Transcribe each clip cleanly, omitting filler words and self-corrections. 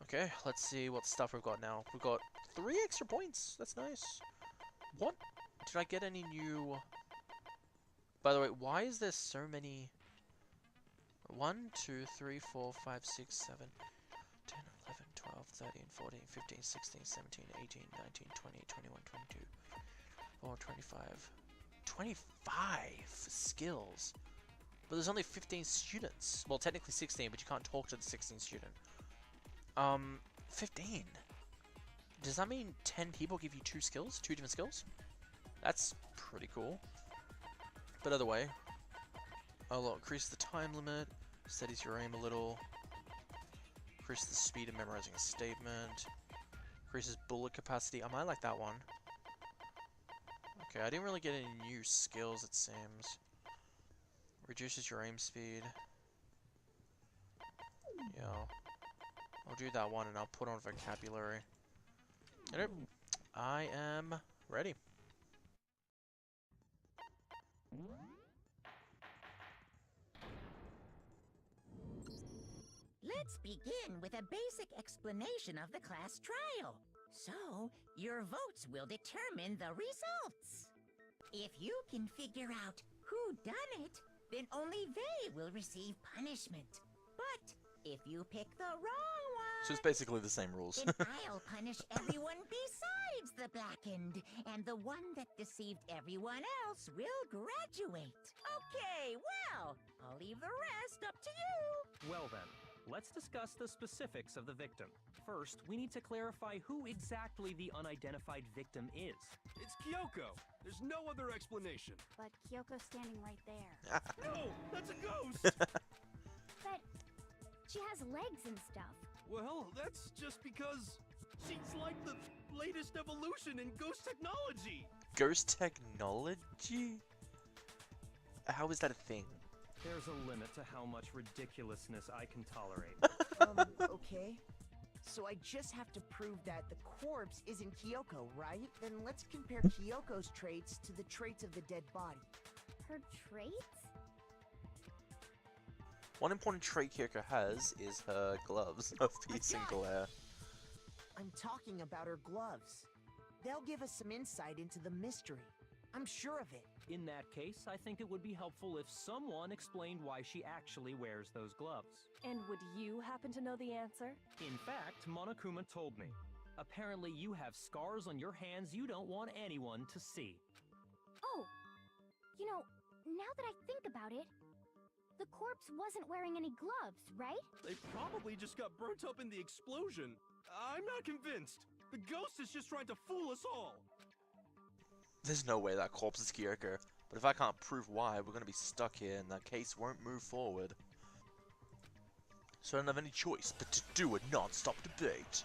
Okay, let's see what stuff we've got now. We've got 3 extra points. That's nice. What? Did I get any new... By the way, why is there so many... 1, 2, 3, 4, 5, 6, 7, 10, 11, 12, 13, 14, 15, 16, 17, 18, 19, 20, 21, 22, 24, 25... 25 skills! But there's only 15 students. Well, technically 16, but you can't talk to the 16th student. 15? Does that mean 10 people give you 2 skills? 2 different skills? That's pretty cool. But either way, I'll increase the time limit, steadies your aim a little, increase the speed of memorizing a statement, increases bullet capacity. I might like that one. Okay, I didn't really get any new skills, it seems. Reduces your aim speed. Yeah. I'll do that one and I'll put on vocabulary. Yep. I am ready. Let's begin with a basic explanation of the class trial. So, your votes will determine the results. If you can figure out who done it, then only they will receive punishment. But if you pick the wrong one, So it's basically the same rules. then I'll punish everyone besides the blackened, and the one that deceived everyone else will graduate. Okay, well, I'll leave the rest up to you. Well then, let's discuss the specifics of the victim. First, we need to clarify who exactly the unidentified victim is. It's Kyoko. There's no other explanation. But Kyoko's standing right there. No, that's a ghost! But she has legs and stuff. Well, that's just because she's like the latest evolution in ghost technology. Ghost technology? How is that a thing? There's a limit to how much ridiculousness I can tolerate. Okay. So I just have to prove that the corpse isn't Kyoko, right? Then let's compare Kyoko's traits to the traits of the dead body. Her traits? One important trait Kyoko has is her gloves of peace and glare. I'm talking about her gloves. They'll give us some insight into the mystery. I'm sure of it. In that case, I think it would be helpful if someone explained why she actually wears those gloves. And would you happen to know the answer? In fact, Monokuma told me. Apparently you have scars on your hands you don't want anyone to see. Oh, you know, now that I think about it, the corpse wasn't wearing any gloves, right? They probably just got burnt up in the explosion. I'm not convinced. The ghost is just trying to fool us all. There's no way that corpse is Kyoko, but if I can't prove why, we're gonna be stuck here and that case won't move forward. So I don't have any choice but to do a non-stop debate.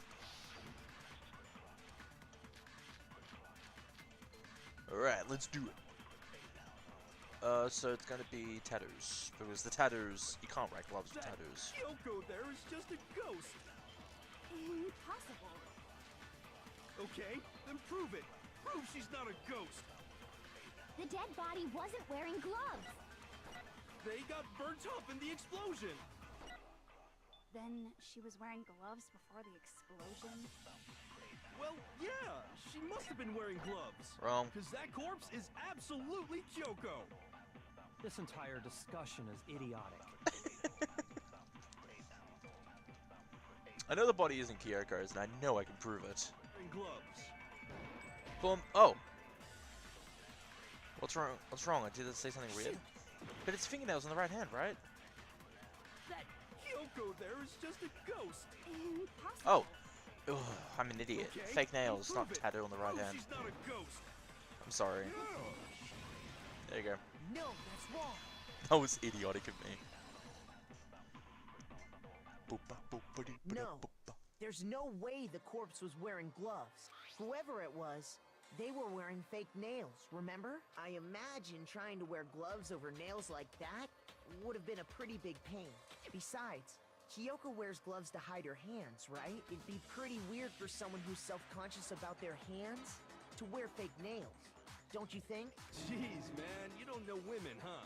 Alright, let's do it. So it's gonna be tattoos, because the tattoos, you can't write gloves with That tattoos. Kyoko there is just a ghost. Impossible. Okay, then prove it. Prove she's not a ghost. The dead body wasn't wearing gloves. They got burnt up in the explosion. Then she was wearing gloves before the explosion. Well, yeah, she must have been wearing gloves. Wrong. Because that corpse is absolutely Kyoko. This entire discussion is idiotic. I know the body isn't Kyoko's, and I know I can prove it. Wearing gloves. Boom. Oh! What's wrong? What's wrong? Did it say something weird? But it's fingernails on the right hand, right? That Kyoko there is just a ghost. Impossible. Oh! Ugh, I'm an idiot. Okay, Fake nails, then not prove it. tattoo on the right Prove hand. She's not a ghost. I'm sorry. There you go. No, that's wrong. That was idiotic of me. No. There's no way the corpse was wearing gloves. Whoever it was, they were wearing fake nails, remember? I imagine trying to wear gloves over nails like that would have been a pretty big pain. Besides, Kyoko wears gloves to hide her hands, right? It'd be pretty weird for someone who's self-conscious about their hands to wear fake nails. Don't you think? Jeez, man, you don't know women, huh?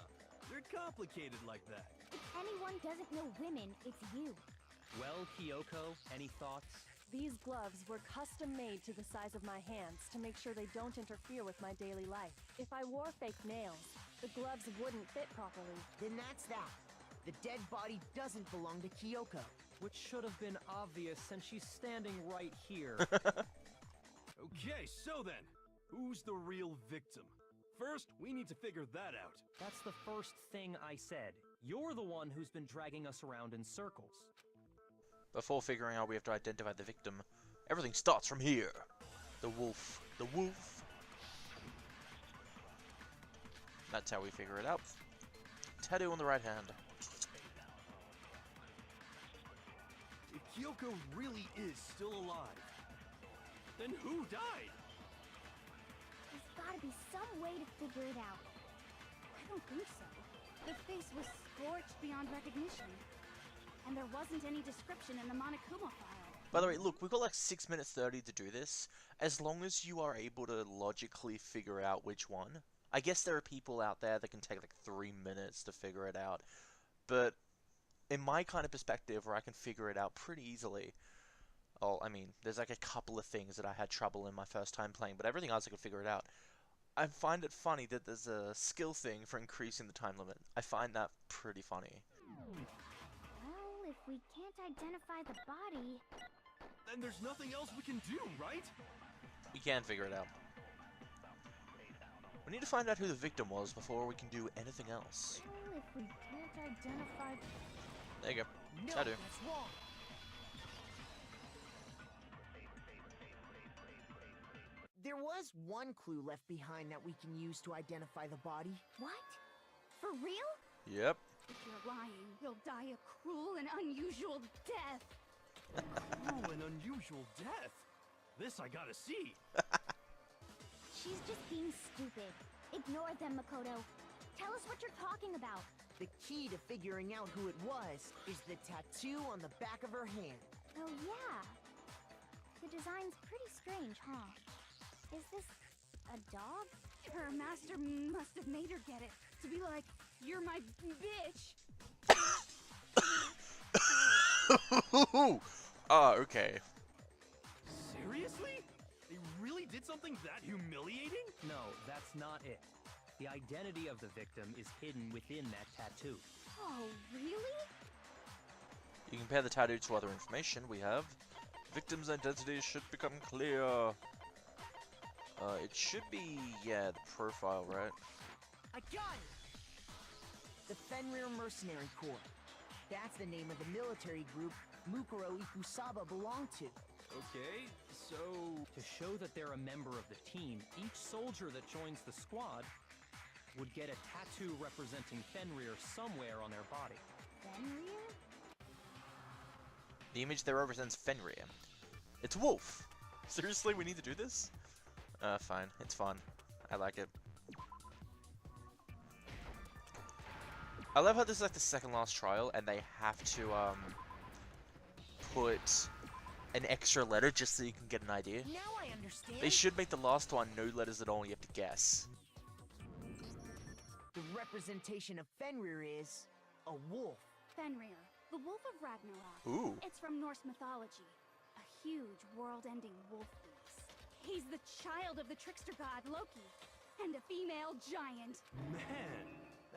They're complicated like that. If anyone doesn't know women, it's you. Well, Kyoko, any thoughts? These gloves were custom made to the size of my hands to make sure they don't interfere with my daily life. If I wore fake nails, the gloves wouldn't fit properly. Then that's that. The dead body doesn't belong to Kyoko. Which should have been obvious since she's standing right here. Okay, so then, who's the real victim? First, we need to figure that out. That's the first thing I said. You're the one who's been dragging us around in circles. Before figuring out we have to identify the victim, everything starts from here. The wolf. The wolf. That's how we figure it out. Tattoo on the right hand. If Kyoko really is still alive, then who died? There's gotta be some way to figure it out. I don't think so. The face was scorched beyond recognition. And there wasn't any description in the Monokuma file. By the way, look, we've got like 6 minutes 30 to do this. As long as you are able to logically figure out which one. I guess there are people out there that can take like 3 minutes to figure it out. But in my kind of perspective, where I can figure it out pretty easily. Oh, I mean, there's like a couple of things that I had trouble in my first time playing, but everything else I could figure it out. I find it funny that there's a skill thing for increasing the time limit. I find that pretty funny. Well, if we can't identify the body... Then there's nothing else we can do, right? We can figure it out. We need to find out who the victim was before we can do anything else. Well, if we can't identify... There you go. No, Tattoo. that's wrong. There was one clue left behind that we can use to identify the body. What? For real? Yep. If you're lying, you'll die a cruel and unusual death. Oh, an unusual death. This I gotta see. She's just being stupid. Ignore them, Makoto. Tell us what you're talking about. The key to figuring out who it was is the tattoo on the back of her hand. Oh, yeah. The design's pretty strange, huh? Is this a dog? Her master must have made her get it. To be like, you're my bitch. Okay. Seriously? They really did something that humiliating? No, that's not it. The identity of the victim is hidden within that tattoo. Oh, really? You compare the tattoo to other information we have. Victim's identity should become clear. It should be, yeah, the profile, right? I got it! The Fenrir Mercenary Corps. That's the name of the military group Mukuro Ikusaba belonged to. Okay, so... To show that they're a member of the team, each soldier that joins the squad would get a tattoo representing Fenrir somewhere on their body. Fenrir? The image there represents Fenrir. It's Wolf! Seriously, we need to do this? Fine. It's fun. I like it. I love how this is like the second last trial, and they have to, put an extra letter just so you can get an idea. Now I understand. They should make the last one no letters at all, and you have to guess. The representation of Fenrir is a wolf. Fenrir, the Wolf of Ragnarok. Ooh. It's from Norse mythology. A huge, world-ending wolf beast. He's the child of the trickster god Loki, and a female giant. Man,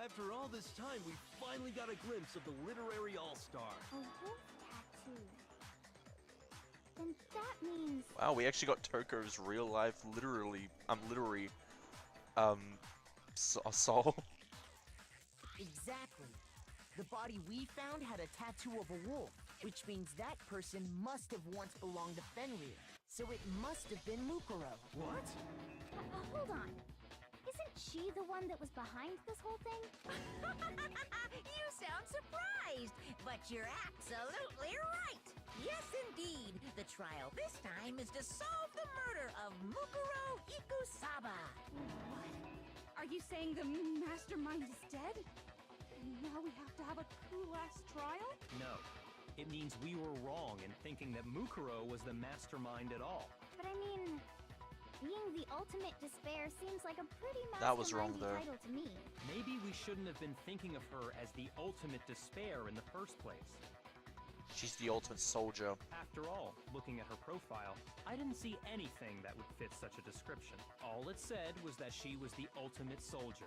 after all this time, we finally got a glimpse of the literary all-star. A wolf tattoo. Then that means... Wow, we actually got Toko's real life, literary, soul. Exactly. The body we found had a tattoo of a wolf, which means that person must have once belonged to Fenrir. So it must have been Mukuro. What? Hold on. Isn't she the one that was behind this whole thing? You sound surprised, but you're absolutely right. Yes, indeed. The trial this time is to solve the murder of Mukuro Ikusaba. What? Are you saying the mastermind is dead? And now we have to have a coup-last trial? No. It means we were wrong in thinking that Mukuro was the mastermind at all. But I mean, being the ultimate despair seems like a pretty That was wrong, mastermindy though. title to me. Maybe we shouldn't have been thinking of her as the ultimate despair in the first place. She's the ultimate soldier. After all, looking at her profile, I didn't see anything that would fit such a description. All it said was that she was the ultimate soldier.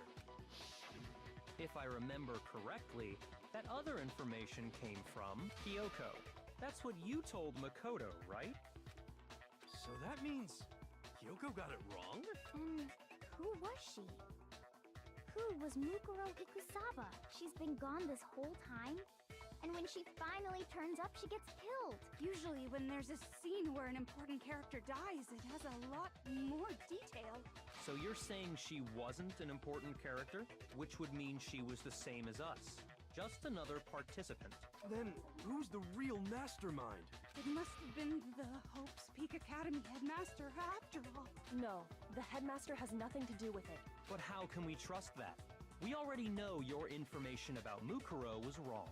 If I remember correctly, that other information came from Kyoko. That's what you told Makoto, right? So that means Kyoko got it wrong? And who was she? Who was Mukuro Ikusaba? She's been gone this whole time? And when she finally turns up, she gets killed. Usually when there's a scene where an important character dies, it has a lot more detail. So you're saying she wasn't an important character, which would mean she was the same as us. Just another participant. Then who's the real mastermind? It must have been the Hope's Peak Academy headmaster after all. No, the headmaster has nothing to do with it. But how can we trust that? We already know your information about Mukuro was wrong.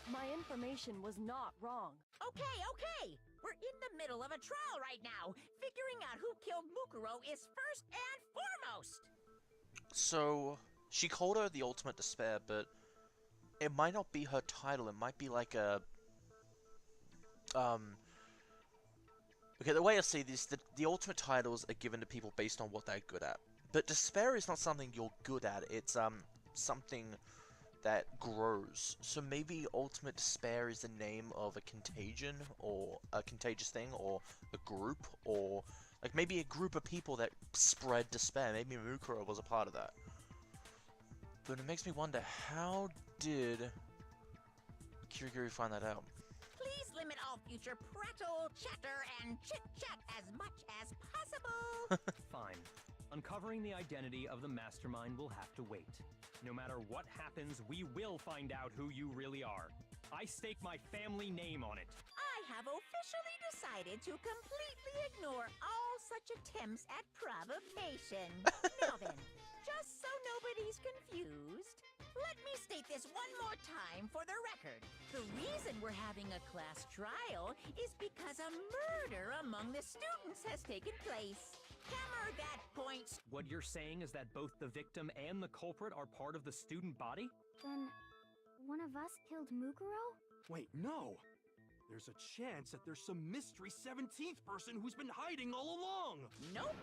My information was not wrong. Okay. We're in the middle of a trial right now. Figuring out who killed Mukuro is first and foremost. So, she called her the ultimate despair, but it might not be her title. It might be like a... Okay, the way I see this, the ultimate titles are given to people based on what they're good at. But despair is not something you're good at. It's, something that grows. So maybe ultimate despair is the name of a contagion, or a contagious thing, or a group, or... Like, maybe a group of people that spread despair. Maybe Mukuro was a part of that. But it makes me wonder, how did Kirigiri find that out? Please limit all future prattle, chatter, and chit-chat as much as possible. Fine. Uncovering the identity of the mastermind will have to wait. No matter what happens, we will find out who you really are. I stake my family name on it. I have officially decided to completely ignore all such attempts at provocation. Now then, just so nobody's confused, let me state this one more time for the record. The reason we're having a class trial is because a murder among the students has taken place. Hammer that point! What you're saying is that both the victim and the culprit are part of the student body? Then, one of us killed Mukuro? Wait, no! There's a chance that there's some mystery 17th person who's been hiding all along! Nope!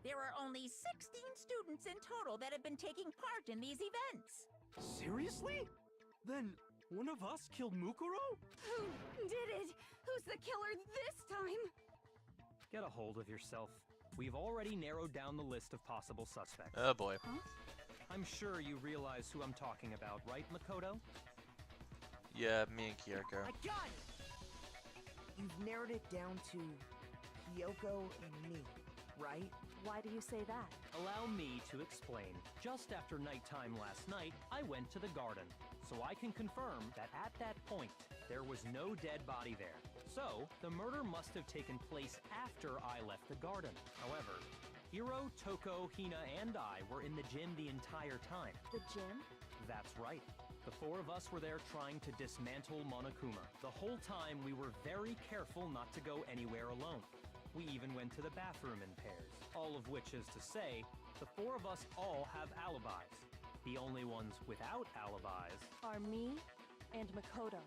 There are only 16 students in total that have been taking part in these events. Seriously? Then one of us killed Mukuro? Who did it? Who's the killer this time? Get a hold of yourself. We've already narrowed down the list of possible suspects. Oh boy. Huh? I'm sure you realize who I'm talking about, right, Makoto? Yeah, me and Kyoko. I got it! You've narrowed it down to Kyoko and me, right? Why do you say that? Allow me to explain. Just after nighttime last night, I went to the garden, so I can confirm that at that point, there was no dead body there. So, the murder must have taken place after I left the garden. However, Hiro, Toko, Hina, and I were in the gym the entire time. The gym? That's right. The four of us were there trying to dismantle Monokuma. The whole time we were very careful not to go anywhere alone. We even went to the bathroom in pairs. All of which is to say, the four of us all have alibis. The only ones without alibis Are me and Makoto.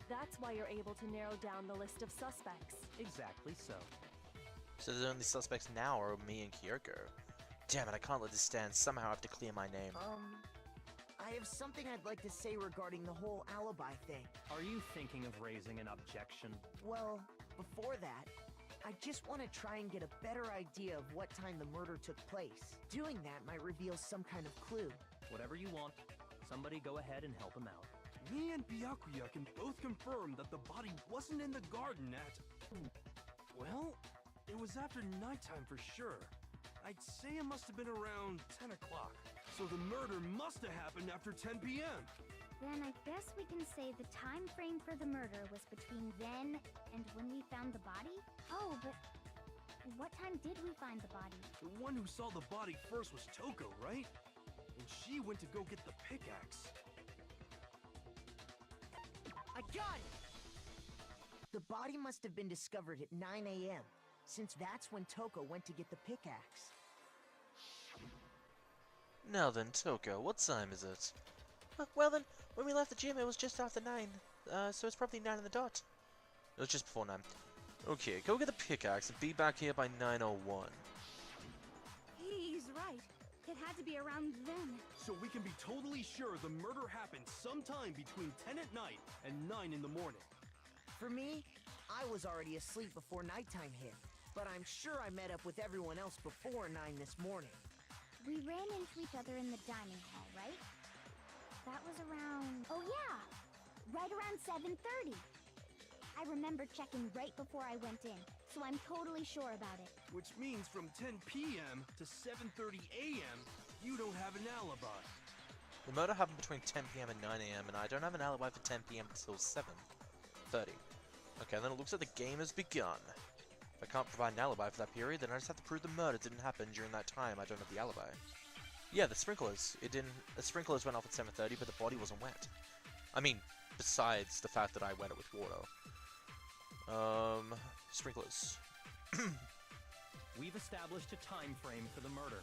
That's why you're able to narrow down the list of suspects. exactly so. So the only suspects now are me and Kyoko. Damn it, I can't let this stand. Somehow I have to clear my name. I have something I'd like to say regarding the whole alibi thing. Are you thinking of raising an objection? Well, before that, I just want to try and get a better idea of what time the murder took place. Doing that might reveal some kind of clue. Whatever you want. Somebody go ahead and help him out. Me and Byakuya can both confirm that the body wasn't in the garden at... Well, it was after nighttime for sure. I'd say it must have been around 10 o'clock. So the murder must have happened after 10 p.m. Then I guess we can say the time frame for the murder was between then and when we found the body? Oh, but what time did we find the body? The one who saw the body first was Toko, right? And she went to go get the pickaxe. I got it! The body must have been discovered at 9 a.m., since that's when Toko went to get the pickaxe. Now then, Toko, what time is it? Well then, when we left the gym it was just after 9. so it's probably 9 on the dot. It was just before 9. Okay, go get the pickaxe and be back here by 9:01. He's right. It had to be around then. So we can be totally sure the murder happened sometime between 10 at night and 9 in the morning. For me, I was already asleep before nighttime hit, but I'm sure I met up with everyone else before 9 this morning. We ran into each other in the dining hall, right? That was around... Oh yeah! Right around 7:30. I remember checking right before I went in, so I'm totally sure about it. Which means from 10 p.m. to 7:30 a.m., you don't have an alibi. The murder happened between 10 p.m. and 9 a.m. and I don't have an alibi for 10 p.m. until 7:30. Okay, then it looks like the game has begun. If I can't provide an alibi for that period, then I just have to prove the murder didn't happen during that time I don't have the alibi. Yeah, the sprinklers. The sprinklers went off at 7:30, but the body wasn't wet. I mean, besides the fact that I wet it with water. Sprinklers. We've established a time frame for the murder.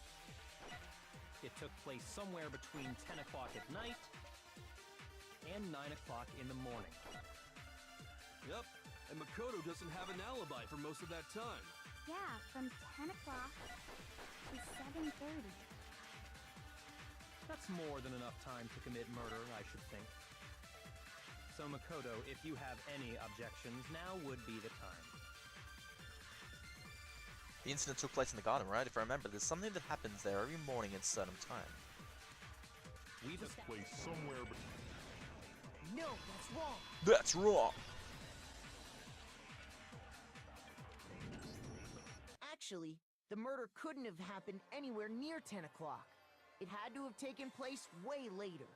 It took place somewhere between 10 o'clock at night and 9 o'clock in the morning. Yep, and Makoto doesn't have an alibi for most of that time. Yeah, from 10 o'clock to 7:30. That's more than enough time to commit murder, I should think. So Makoto, if you have any objections, now would be the time. The incident took place in the garden, right? If I remember, there's something that happens there every morning at a certain time. We've This place somewhere between... No, that's wrong! That's wrong! Actually, the murder couldn't have happened anywhere near 10 o'clock. It had to have taken place way later.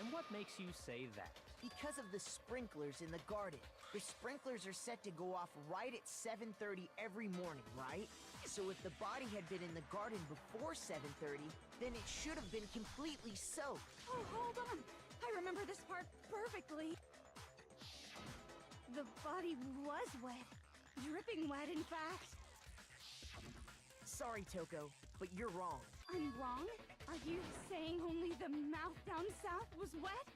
And what makes you say that? Because of the sprinklers in the garden. The sprinklers are set to go off right at 7:30 every morning, right? So if the body had been in the garden before 7:30, then it should have been completely soaked. Oh, hold on. I remember this part perfectly. The body was wet. Dripping wet, in fact. Sorry, Toko, but you're wrong. I'm wrong? Are you saying only the mouth down south was wet?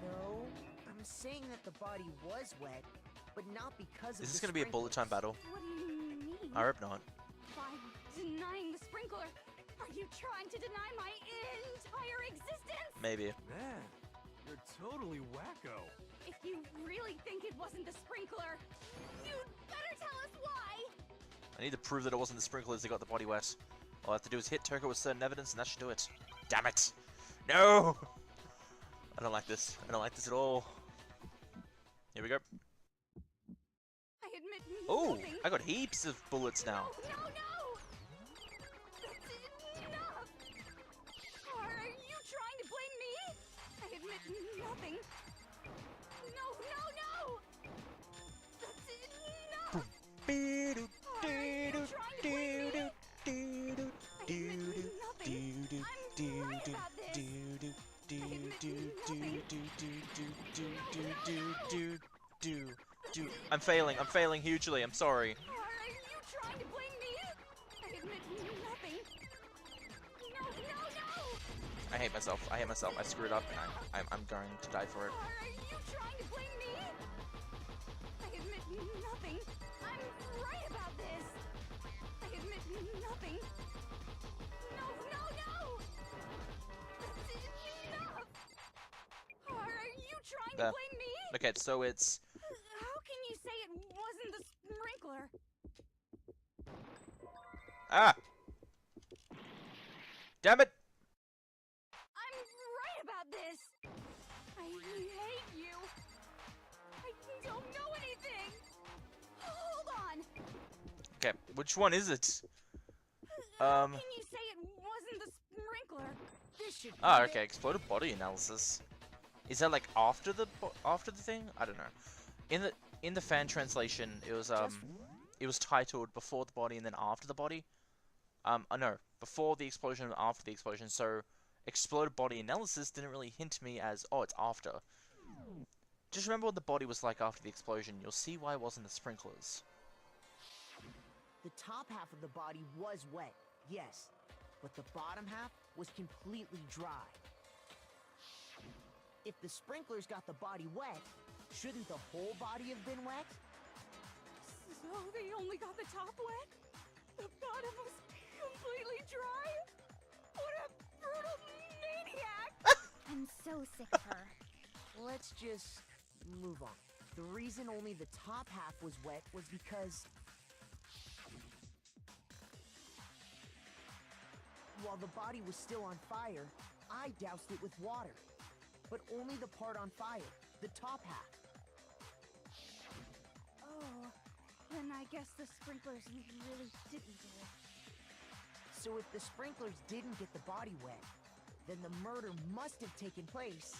No, I'm saying that the body was wet, but not because of Is this the gonna be a bullet time battle? What do you mean? I hope not. By denying the sprinkler, are you trying to deny my entire existence? Maybe. Man, you're totally wacko. If you really think it wasn't the sprinkler, you'd better tell us why! I need to prove that it wasn't the sprinklers that got the body wet. All I have to do is hit Toko with certain evidence and that should do it. Damn it! No! I don't like this. I don't like this at all. Here we go. I admit Oh! nothing. I got heaps of bullets now. No, no, no! That's enough! Are you trying to blame me? I admit nothing. No, no, no! That's enough! Are you trying to blame me? I admit nothing. I'm right about this. I'm failing hugely, I'm sorry. Are you trying to blame me? I admit nothing. No, no, no! I hate myself, I screwed up and I'm going to die for it. Are you trying to blame me? I admit nothing. I'm right about this. I admit nothing. No, no, no! That's enough! Are you trying There. to blame me? Okay, so it's... How can you say it wasn't the sprinkler? Ah! Damn it! I'm right about this! I hate you! I don't know anything! Hold on! Okay, which one is it? How can you say it wasn't the sprinkler? This should be Ah, it. okay, exploded body analysis. Is that like after the thing? I don't know. In the fan translation, it was titled before the body and then after the body. No, before the explosion and after the explosion. So, exploded body analysis didn't really hint me as, oh, it's after. Just remember what the body was like after the explosion. You'll see why it wasn't the sprinklers. The top half of the body was wet, yes, but the bottom half was completely dry. If the sprinklers got the body wet, shouldn't the whole body have been wet? So they only got the top wet? The bottom was completely dry? What a brutal maniac! I'm so sick of her. Let's just move on. The reason only the top half was wet was because while the body was still on fire, I doused it with water. But only the part on fire, the top half. Oh, then I guess the sprinklers really didn't do it. So if the sprinklers didn't get the body wet, then the murder must have taken place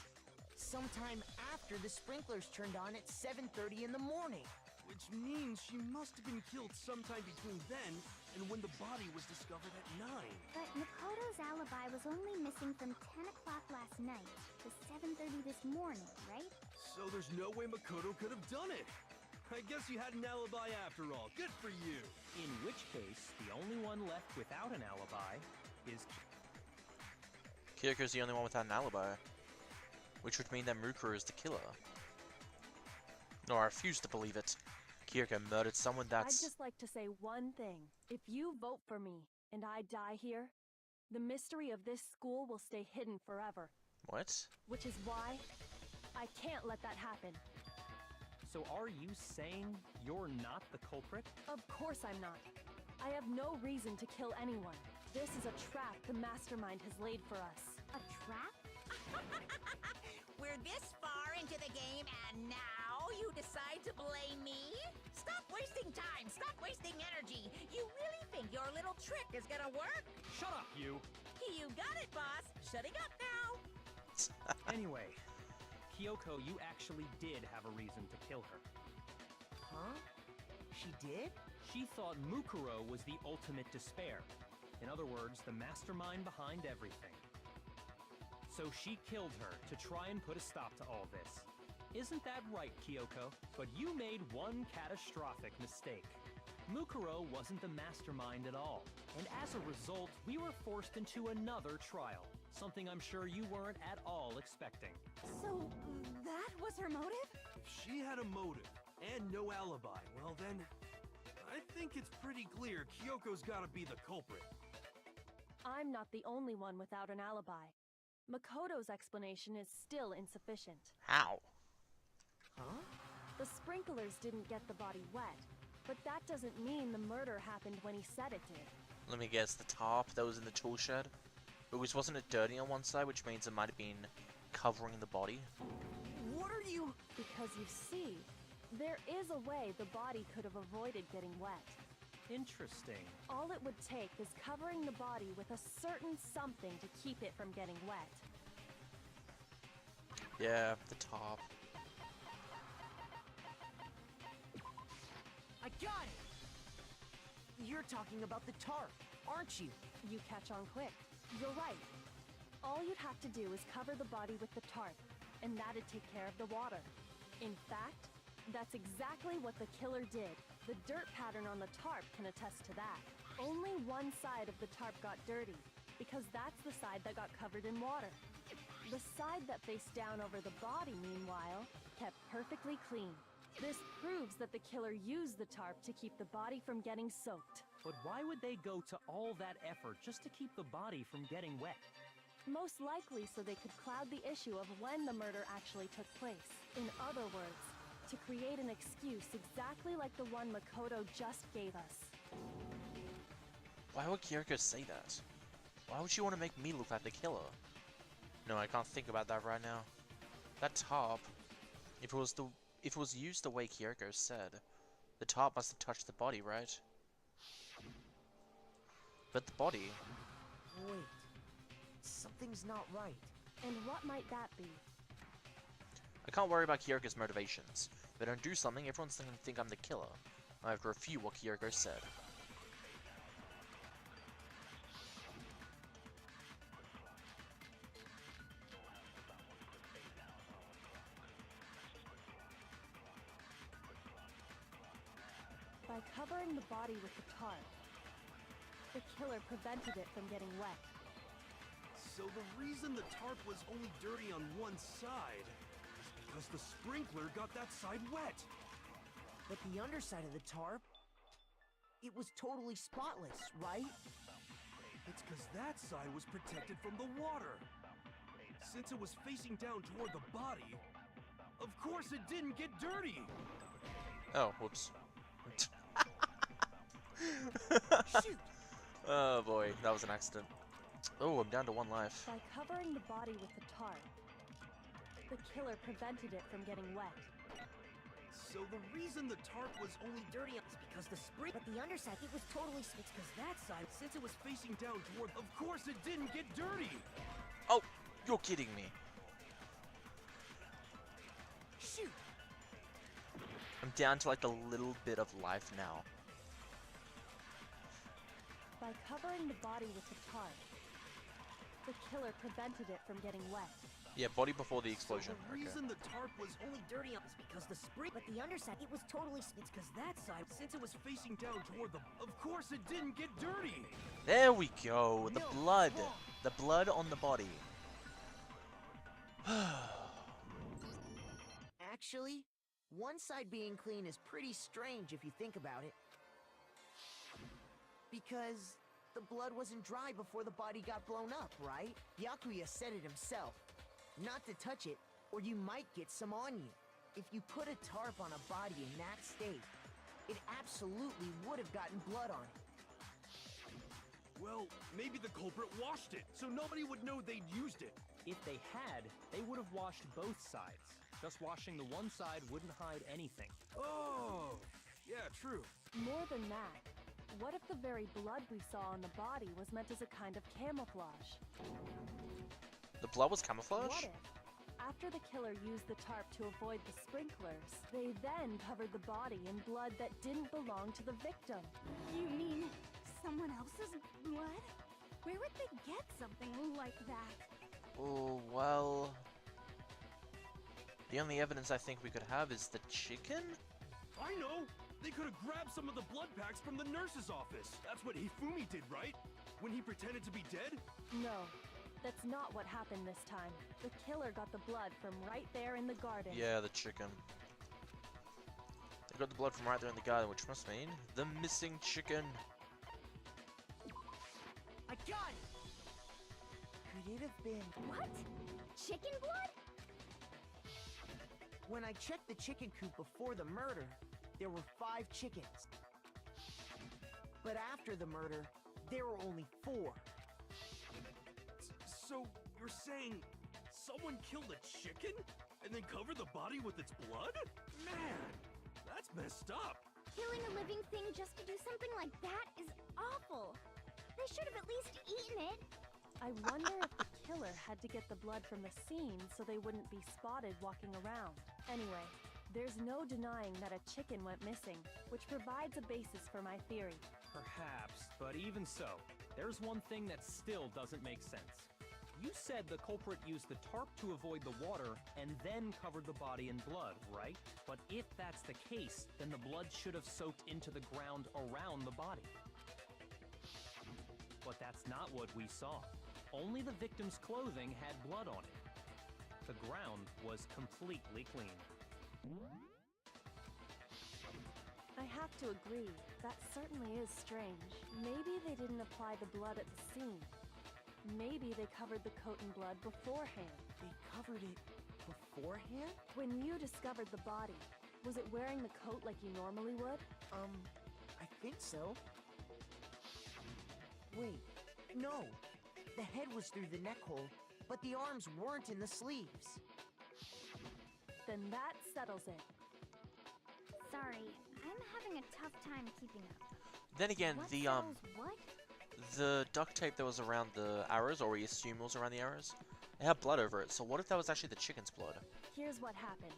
sometime after the sprinklers turned on at 7:30 in the morning. Which means she must have been killed sometime between then and when the body was discovered at 9. But Makoto's alibi was only missing from 10 o'clock last night to 7:30 this morning, right? So there's no way Makoto could have done it. I guess you had an alibi after all. Good for you. In which case, the only one left without an alibi is... Kyoko's the only one without an alibi. Which would mean that Mukuro is the killer. No, I refuse to believe it. Kyoko murdered someone that's... I'd just like to say one thing. If you vote for me, and I die here, the mystery of this school will stay hidden forever. What? Which is why I can't let that happen. So are you saying you're not the culprit? Of course I'm not. I have no reason to kill anyone. This is a trap the mastermind has laid for us. A trap? We're this far into the game and now you decide to blame me? Stop wasting time! Stop wasting energy! You really think your little trick is gonna work? Shut up, you! You got it, boss! Shutting up now! Anyway, Kyoko, you actually did have a reason to kill her. Huh? She did? She thought Mukuro was the ultimate despair. In other words, the mastermind behind everything. So she killed her to try and put a stop to all this. Isn't that right, Kyoko? But you made one catastrophic mistake. Mukuro wasn't the mastermind at all. And as a result, we were forced into another trial. Something I'm sure you weren't at all expecting. So, that was her motive? If she had a motive and no alibi, well then, I think it's pretty clear Kyoko's gotta be the culprit. I'm not the only one without an alibi. Makoto's explanation is still insufficient. How? Huh? The sprinklers didn't get the body wet, but that doesn't mean the murder happened when he said it did. Let me guess, the tarp that was in the tool shed? Wasn't it dirty on one side, which means it might have been covering the body? What are you... Because you see, there is a way the body could have avoided getting wet. Interesting. All it would take is covering the body with a certain something to keep it from getting wet. Yeah, the tarp. I got it! You're talking about the tarp, aren't you? You catch on quick. You're right. All you'd have to do is cover the body with the tarp, and that'd take care of the water. In fact, that's exactly what the killer did. The dirt pattern on the tarp can attest to that. Only one side of the tarp got dirty, because that's the side that got covered in water. The side that faced down over the body, meanwhile, kept perfectly clean. This proves that the killer used the tarp to keep the body from getting soaked. But why would they go to all that effort just to keep the body from getting wet? Most likely so they could cloud the issue of when the murder actually took place. In other words, to create an excuse exactly like the one Makoto just gave us. Why would Kyoko say that? Why would she want to make me look like the killer? No, I can't think about that right now. That tarp, if it was used the way Kyoko said, the tarp must have touched the body, right? But the body... Wait. Something's not right. And what might that be? I can't worry about Kyoko's motivations. If I don't do something, everyone's going to think I'm the killer. I have to refute what Kyoko said. By covering the body with the tarp, the killer prevented it from getting wet. So the reason the tarp was only dirty on one side is because the sprinkler got that side wet. But the underside of the tarp, it was totally spotless, right? It's because that side was protected from the water. Since it was facing down toward the body, of course it didn't get dirty. Oh, whoops. Shoot! Oh boy, that was an accident. Oh, I'm down to 1 life. By covering the body with the tarp, the killer prevented it from getting wet. So the reason the tarp was only dirty It's because the spring, but the underside, it was totally it's because that side, since it was facing down toward, of course it didn't get dirty. Oh, you're kidding me. Shoot! I'm down to like a little bit of life now. By covering the body with the tarp, the killer prevented it from getting wet. Yeah, body before the explosion. So the reason the tarp was only Dirty is because the spring, but the underside, it was totally it's because that side, since it was facing down toward the, of course it didn't get dirty. There we go. The No, blood. wrong. The blood on the body. Actually, one side being clean is pretty strange if you think about it. Because the blood wasn't dry before the body got blown up, right? Yakuya said it himself. Not to touch it, or you might get some on you. If you put a tarp on a body in that state, it absolutely would have gotten blood on it. Well, maybe the culprit washed it, so nobody would know they'd used it. If they had, they would have washed both sides. Just washing the one side wouldn't hide anything. Oh, yeah, true. More than that, what if the very blood we saw on the body was meant as a kind of camouflage? The blood was camouflage? What if, after the killer used the tarp to avoid the sprinklers, they then covered the body in blood that didn't belong to the victim? You mean someone else's blood? Where would they get something like that? Oh, well... The only evidence I think we could have is the chicken? I know! They could have grabbed some of the blood packs from the nurse's office. That's what Hifumi did, right? When he pretended to be dead? No, that's not what happened this time. The killer got the blood from right there in the garden. Yeah, the chicken. They got the blood from right there in the garden, which must mean the missing chicken. I got it! Could it have been... What? Chicken blood? When I checked the chicken coop before the murder, there were 5 chickens. But after the murder, there were only 4. So, you're saying someone killed a chicken and then covered the body with its blood? Man, that's messed up. Killing a living thing just to do something like that is awful. They should have at least eaten it. I wonder if the killer had to get the blood from the scene so they wouldn't be spotted walking around. Anyway, there's no denying that a chicken went missing, which provides a basis for my theory. Perhaps, but even so, there's one thing that still doesn't make sense. You said the culprit used the tarp to avoid the water and then covered the body in blood, right? But if that's the case, then the blood should have soaked into the ground around the body. But that's not what we saw. Only the victim's clothing had blood on it. The ground was completely clean. I have to agree, that certainly is strange. Maybe they didn't apply the blood at the scene. Maybe they covered the coat in blood beforehand. They covered it beforehand? When you discovered the body, was it wearing the coat like you normally would? I think so. Wait, no. The head was through the neck hole, but the arms weren't in the sleeves. Then that settles it. Sorry, I'm having a tough time keeping up. Then again, What the settles what? the duct tape that was around the arrows, or we assume it was around the arrows, it had blood over it. So what if that was actually the chicken's blood? Here's what happened.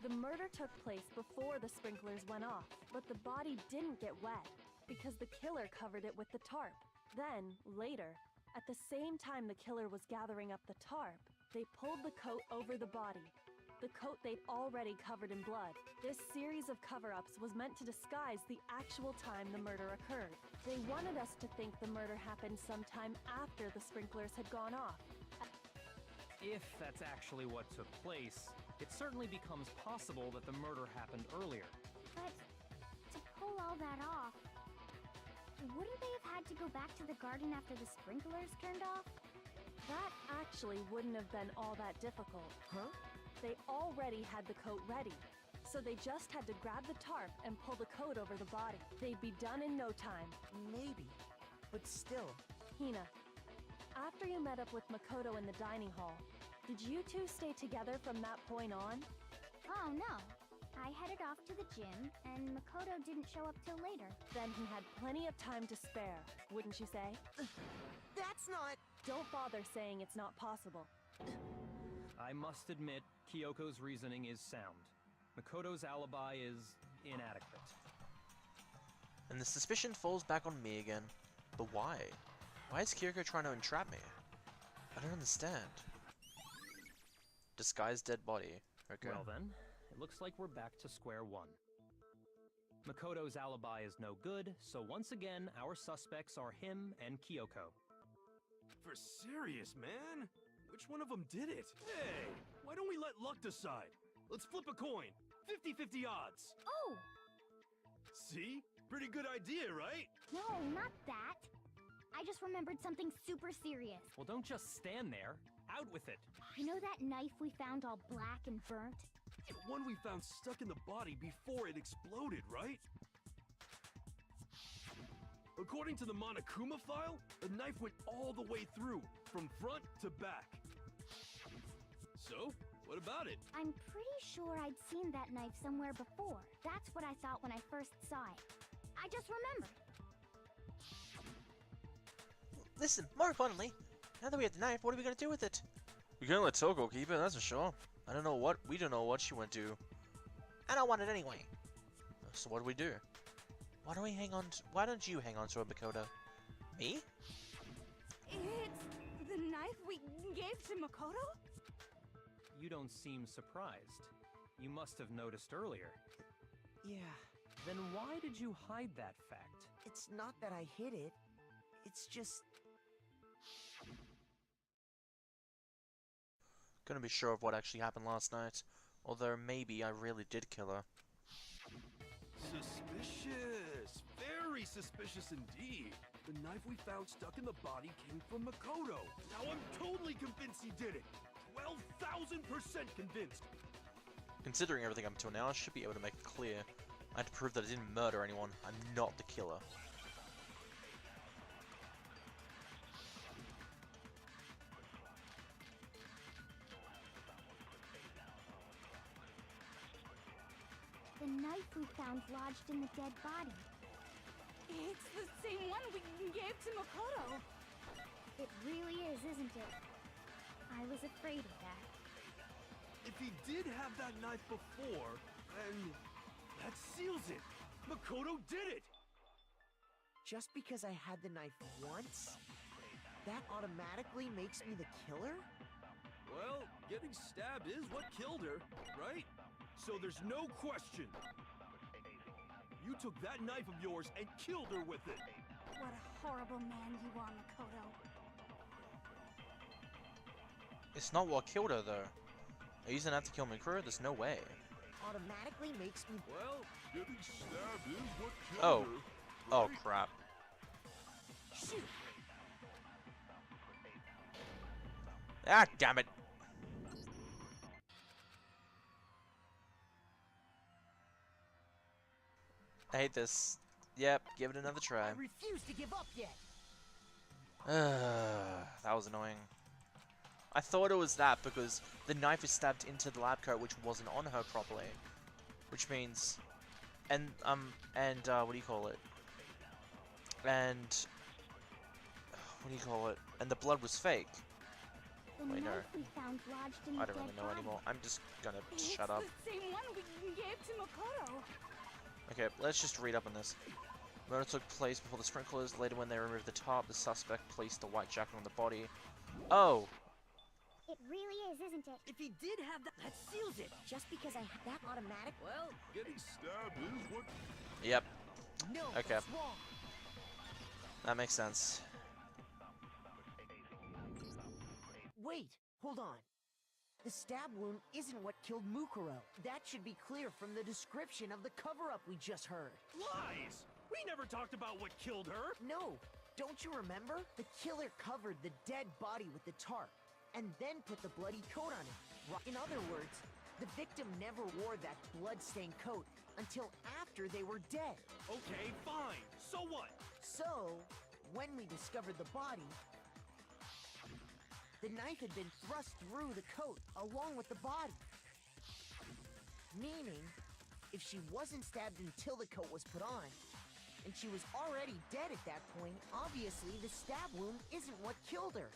The murder took place before the sprinklers went off, but the body didn't get wet because the killer covered it with the tarp. Then, later, at the same time the killer was gathering up the tarp, they pulled the coat over the body. the coat they'd already covered in blood. This series of cover-ups was meant to disguise the actual time the murder occurred. They wanted us to think the murder happened sometime after the sprinklers had gone off. If that's actually what took place, it certainly becomes possible that the murder happened earlier. But to pull all that off, wouldn't they have had to go back to the garden after the sprinklers turned off? That actually wouldn't have been all that difficult. Huh? They already had the coat ready, so they just had to grab the tarp and pull the coat over the body. They'd be done in no time. Maybe. But still. Hina, after you met up with Makoto in the dining hall, did you two stay together from that point on? Oh, no. I headed off to the gym, and Makoto didn't show up till later. Then he had plenty of time to spare, wouldn't you say? That's not... Don't bother saying it's not possible. I must admit, Kyoko's reasoning is sound. Makoto's alibi is inadequate. And the suspicion falls back on me again. But why? Why is Kyoko trying to entrap me? I don't understand. Disguised dead body. Okay. Well then, it looks like we're back to square one. Makoto's alibi is no good, so once again, our suspects are him and Kyoko. For serious, man? Which one of them did it? Hey, why don't we let luck decide? Let's flip a coin. 50-50 odds. Oh! See? Pretty good idea, right? No, not that. I just remembered something super serious. Well, don't just stand there. Out with it. You know that knife we found all black and burnt? The one we found stuck in the body before it exploded, right? According to the Monokuma file, the knife went all the way through, from front to back. So, what about it? I'm pretty sure I'd seen that knife somewhere before. That's what I thought when I first saw it. I just remembered. Listen, more importantly, now that we have the knife, what are we gonna do with it? We can't let Toko keep it, that's for sure. We don't know what she went to. I don't want it anyway. So what do we do? Why don't you hang on to it, Makoto? Me? It's the knife we gave to Makoto? You don't seem surprised. You must have noticed earlier. Yeah. Then why did you hide that fact? It's not that I hid it. It's just... Gonna be sure of what actually happened last night. Although maybe I really did kill her. Suspicious! Very suspicious indeed. The knife we found stuck in the body came from Makoto. Now I'm totally convinced he did it. 12,000% convinced. Considering everything up until now, I should be able to make it clear. I had to prove that I didn't murder anyone. I'm not the killer. The knife we found lodged in the dead body. It's the same one we gave to Makoto. It really is, isn't it? I was afraid of that. If he did have that knife before, then that seals it. Makoto did it! Just because I had the knife once, that automatically makes me the killer? Well, getting stabbed is what killed her, right? So there's no question. You took that knife of yours and killed her with it. What a horrible man you are, Makoto. It's not what killed her, though. Are you using that to kill Mikuru? There's no way. Automatically makes me... Well, getting stabbed is what killed her. Oh, right? crap. Shoot! Ah, damn it. I hate this. Yep, give it another try. I refuse to give up yet! That was annoying. I thought it was that because the knife is stabbed into the lab coat, which wasn't on her properly. Which means... what do you call it? And... what do you call it? And the blood was fake. The Wait, no. knife we found lodged in I the don't really dead know body. anymore. I'm just gonna It's shut up. the same one we gave to Makoto. Okay, let's just read up on this. Murder took place before the sprinklers. Later, when they removed the tarp, the suspect placed the white jacket on the body. Oh! It really is, isn't it? If he did have that seals it. Just because I have that automatic, well, Getting stabbed is what... Yep, no, Okay. that's wrong. that makes sense. Wait, hold on. The stab wound isn't what killed Mukuro. That should be clear from the description of the cover-up we just heard. Lies! We never talked about what killed her! No, don't you remember? The killer covered the dead body with the tarp, and then put the bloody coat on it. In other words, the victim never wore that blood-stained coat until after they were dead. Okay, fine. So what? So, when we discovered the body, the knife had been thrust through the coat along with the body. Meaning, if she wasn't stabbed until the coat was put on, and she was already dead at that point, obviously the stab wound isn't what killed her.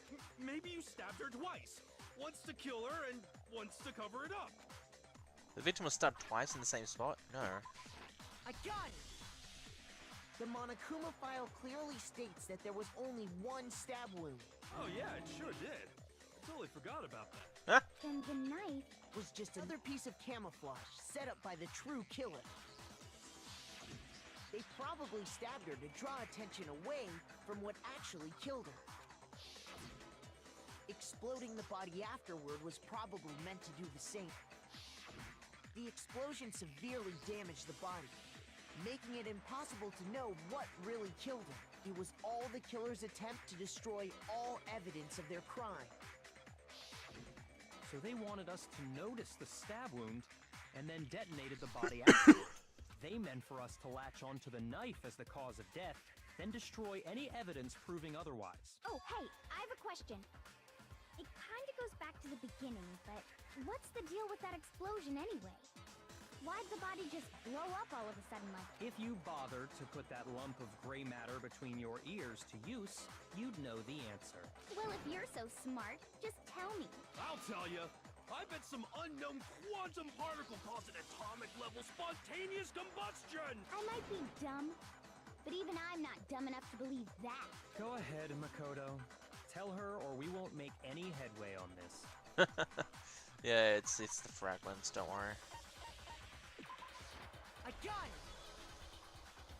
Maybe you stabbed her twice. Once to kill her and once to cover it up. The victim was stabbed twice in the same spot? No. I got it! The Monokuma file clearly states that there was only one stab wound. Oh yeah, it sure did. I totally forgot about that. Huh? Then the knife... Was just another piece of camouflage set up by the true killer. They probably stabbed her to draw attention away from what actually killed her. Exploding the body afterward was probably meant to do the same. The explosion severely damaged the body, making it impossible to know what really killed her. It was all the killer's attempt to destroy all evidence of their crime. So they wanted us to notice the stab wound and then detonated the body afterward. They meant for us to latch onto the knife as the cause of death, then destroy any evidence proving otherwise. Oh, hey, I have a question. It kind of goes back to the beginning, but what's the deal with that explosion anyway? Why'd the body just blow up all of a sudden like... If you bothered to put that lump of gray matter between your ears to use, you'd know the answer. Well, if you're so smart, just tell me. I'll tell you. I bet some unknown quantum particle caused an atomic-level spontaneous combustion! I might be dumb, but even I'm not dumb enough to believe that. Go ahead, Makoto. Tell her or we won't make any headway on this. Yeah, it's the fragments, don't worry. I got it!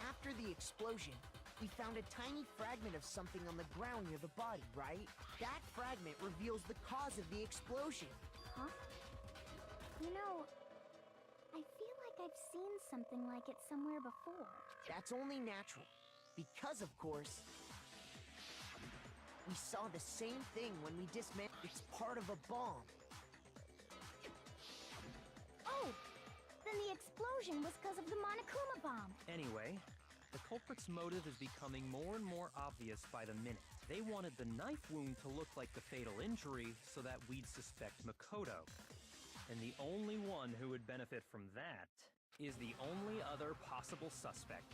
After the explosion, we found a tiny fragment of something on the ground near the body, right? That fragment reveals the cause of the explosion. Huh? You know, I feel like I've seen something like it somewhere before. That's only natural, because of course, we saw the same thing when we dismantled. It's part of a bomb. Oh! Then the explosion was because of the Monokuma bomb. Anyway, the culprit's motive is becoming more and more obvious by the minute. They wanted the knife wound to look like the fatal injury so that we'd suspect Makoto. And the only one who would benefit from that is the only other possible suspect.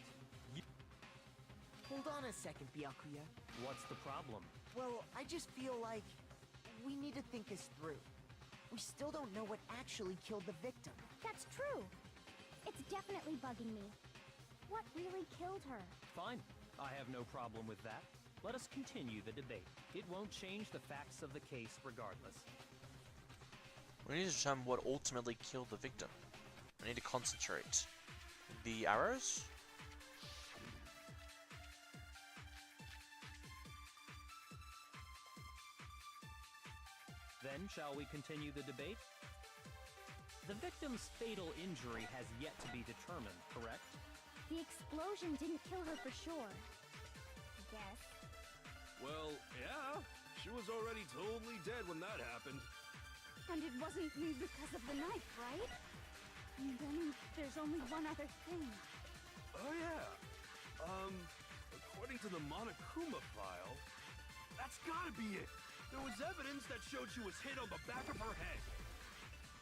Hold on a second, Byakuya. What's the problem? Well, I just feel like we need to think this through. We still don't know what actually killed the victim. That's true. It's definitely bugging me. What really killed her? Fine. I have no problem with that. Let us continue the debate. It won't change the facts of the case regardless. We need to determine what ultimately killed the victim. We need to concentrate. The arrows? Then, shall we continue the debate? The victim's fatal injury has yet to be determined, correct? The explosion didn't kill her for sure. I guess. Well, yeah. She was already totally dead when that happened. And it wasn't because of the knife, right? And then there's only one other thing. Oh yeah. According to the Monokuma file, that's gotta be it. There was evidence that showed she was hit on the back of her head.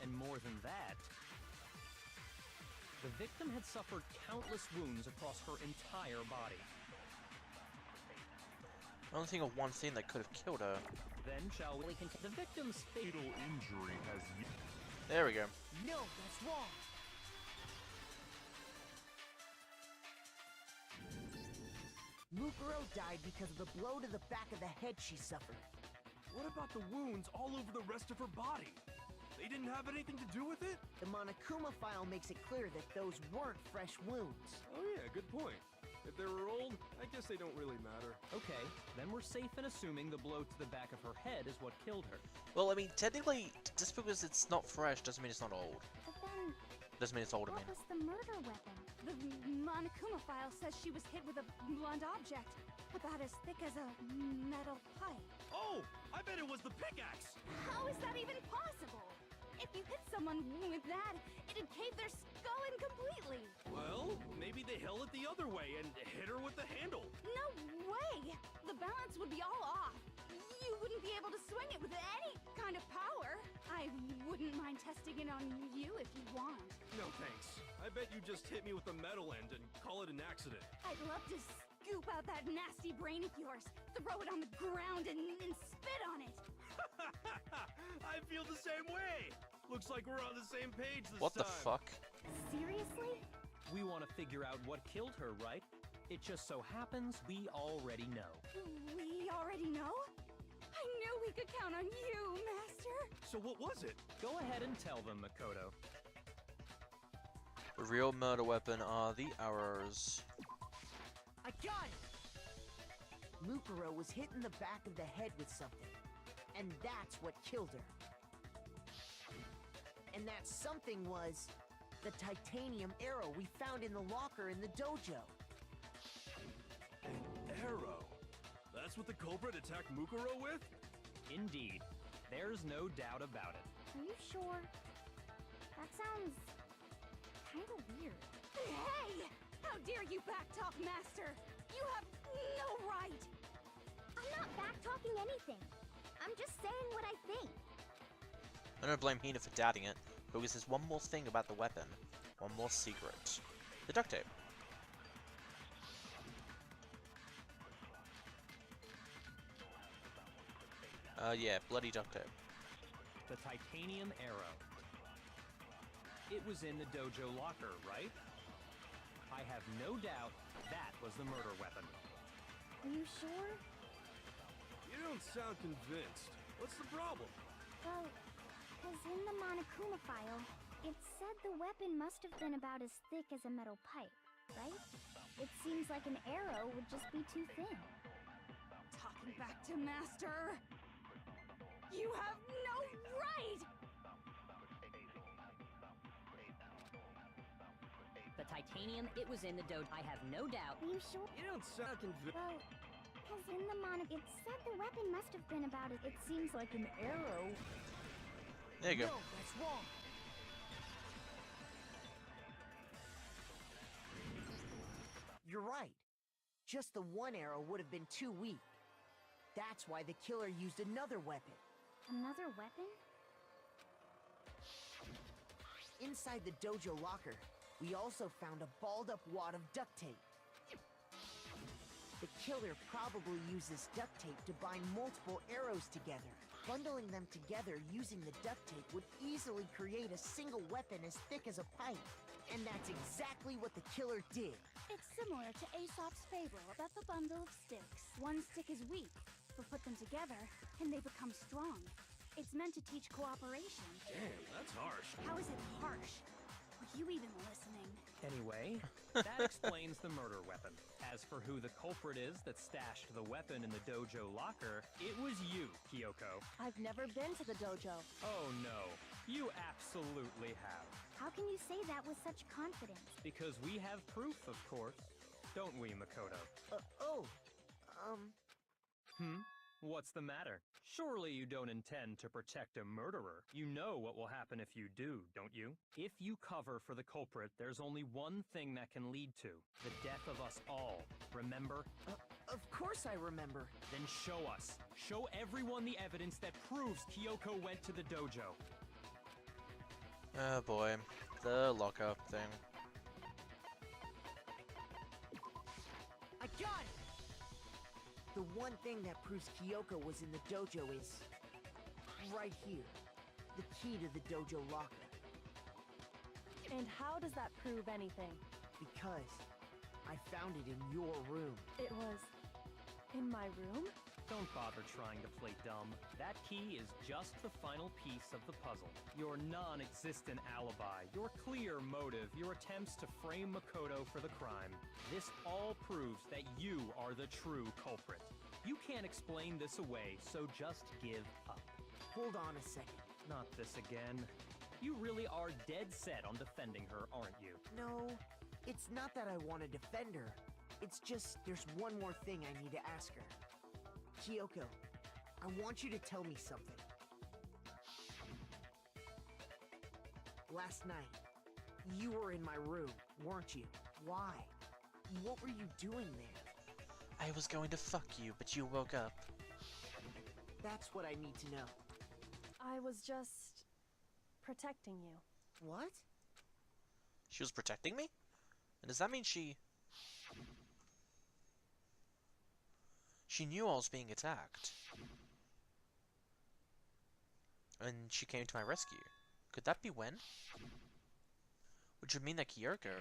And more than that, the victim had suffered countless wounds across her entire body. I don't think of one thing that could have killed her. Then shall we continue? The victim's Fatal injury has... There we go. No, that's wrong. Mukuro died because of the blow to the back of the head she suffered. what about the wounds all over the rest of her body? They didn't have anything to do with it? The Monokuma file makes it clear that those weren't fresh wounds. Oh yeah, good point. If they were old, I guess they don't really matter. Okay, then we're safe in assuming the blow to the back of her head is what killed her. Well, I mean, technically, just because it's not fresh doesn't mean it's not old. But then, Doesn't mean it's old, I what mean. was the murder weapon? The Monokuma file says she was hit with a blunt object, about as thick as a metal pipe. Oh, I bet it was the pickaxe! How is that even possible? If you hit someone with that, it'd cave their skull in completely. Well, maybe they held it the other way and hit her with the handle. No way! The balance would be all off. You wouldn't be able to swing it with any kind of power. I wouldn't mind testing it on you if you want. No thanks. I bet you just hit me with the metal end and call it an accident. I'd love to scoop out that nasty brain of yours, throw it on the ground and spit on it. I feel the same way. Looks like we're on the same page this What time. the fuck? Seriously? We want to figure out what killed her, right? It just so happens we already know. We already know? I knew we could count on you, Master. So what was it? Go ahead and tell them, Makoto. The real murder weapon are the arrows. I got it! Mukuro was hit in the back of the head with something, and that's what killed her. And that something was the titanium arrow we found in the locker in the dojo. An arrow? That's what the culprit attacked Mukuro with? Indeed. There's no doubt about it. Are you sure? That sounds kind of weird. Hey! How dare you backtalk, Master? You have no right! I'm not backtalking anything. I'm just saying what I think. I don't blame Hina for doubting it, because there's one more thing about the weapon. One more secret. The duct tape. Yeah, bloody duct tape. The titanium arrow. It was in the dojo locker, right? I have no doubt that was the murder weapon. Are you sure? You don't sound convinced. What's the problem? Well, because in the Monokuma file, it said the weapon must have been about as thick as a metal pipe, right? It seems like an arrow would just be too thin. Talking back to Master! You have no right! The titanium, it was in the dojo. I have no doubt. Are you sure? You don't sound convinced. Well, because in the it said the weapon must have been about it. It seems like an arrow. There you go. No, that's wrong. You're right. Just the one arrow would have been too weak. That's why the killer used another weapon. Another weapon? Inside the dojo locker, we also found a balled-up wad of duct tape. The killer probably used this duct tape to bind multiple arrows together. Bundling them together using the duct tape would easily create a single weapon as thick as a pipe. And that's exactly what the killer did. It's similar to Aesop's fable about the bundle of sticks. One stick is weak, but put them together, and they become strong. It's meant to teach cooperation. Damn, that's harsh. How is it harsh? Were you even listening? Anyway, that explains the murder weapon. As for who the culprit is that stashed the weapon in the dojo locker, it was you, Kyoko. I've never been to the dojo. Oh no, you absolutely have. How can you say that with such confidence? Because we have proof, of course. Don't we, Makoto? What's the matter? Surely you don't intend to protect a murderer. You know what will happen if you do, don't you? If you cover for the culprit, there's only one thing that can lead to the death of us all. Remember? Of course I remember. Then show us. Show everyone the evidence that proves Kyoko went to the dojo. Oh boy, the lockup thing. I got it! The one thing that proves Kyoko was in the dojo is right here. The key to the dojo locker. And how does that prove anything? Because I found it in your room. It was In my room? Don't bother trying to play dumb. That key is just the final piece of the puzzle. Your non-existent alibi, your clear motive, your attempts to frame Makoto for the crime. This all proves that you are the true culprit. You can't explain this away, so just give up. Hold on a second. Not this again. You really are dead set on defending her, aren't you? No, it's not that I want to defend her. It's just there's one more thing I need to ask her. Kyoko, I want you to tell me something. Last night, you were in my room, weren't you? Why? What were you doing there? I was going to fuck you, but you woke up. That's what I need to know. I was just protecting you. What? She was protecting me? And does that mean she knew I was being attacked? And she came to my rescue. Could that be when? Which would mean that Kyoko,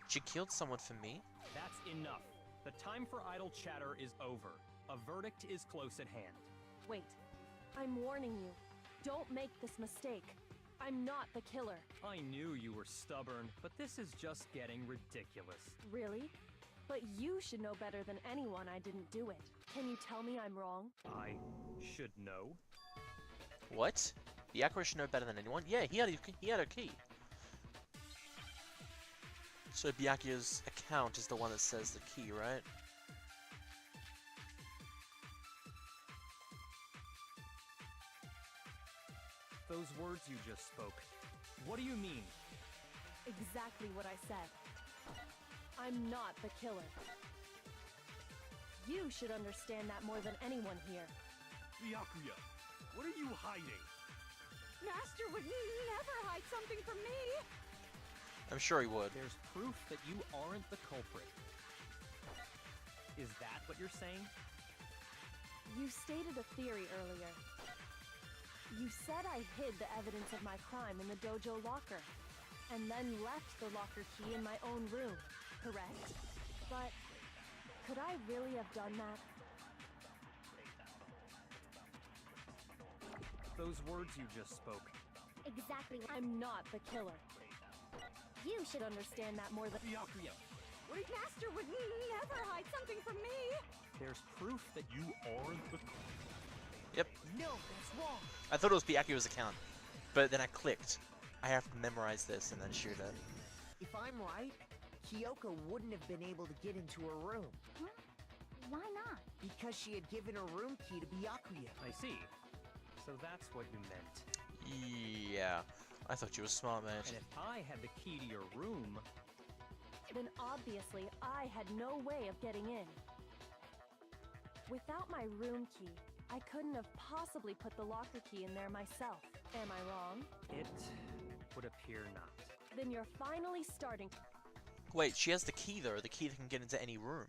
she killed someone for me? That's enough. The time for idle chatter is over. A verdict is close at hand. Wait. I'm warning you. Don't make this mistake. I'm not the killer. I knew you were stubborn, but this is just getting ridiculous. Really? But you should know better than anyone I didn't do it. Can you tell me I'm wrong? I should know. What? Byakuya should know better than anyone? Yeah, he had a key. So Byakuya's account is the one that says the key, right? Those words you just spoke, what do you mean? Exactly what I said. I'm not the killer. You should understand that more than anyone here. Byakuya, what are you hiding? Master would never hide something from me! I'm sure he would. There's proof that you aren't the culprit. Is that what you're saying? You stated a theory earlier. You said I hid the evidence of my crime in the dojo locker, and then left the locker key in my own room, correct? But could I really have done that? Those words you just spoke. Exactly. I'm not the killer. You should understand that more than— Byakuya! Master would never hide something from me! There's proof that you aren't the Yep. No, that's wrong. I thought it was Byakuya's account, but then I clicked. I have to memorize this and then shoot it. If I'm right, Kyoko wouldn't have been able to get into her room. Huh? Why not? Because she had given her room key to Byakuya. I see. So that's what you meant. Yeah. I thought you were smart, mate. And if I had the key to your room... Then obviously I had no way of getting in. Without my room key, I couldn't have possibly put the locker key in there myself. Am I wrong? It would appear not. Then you're finally starting to— Wait, she has the key though, the key that can get into any room.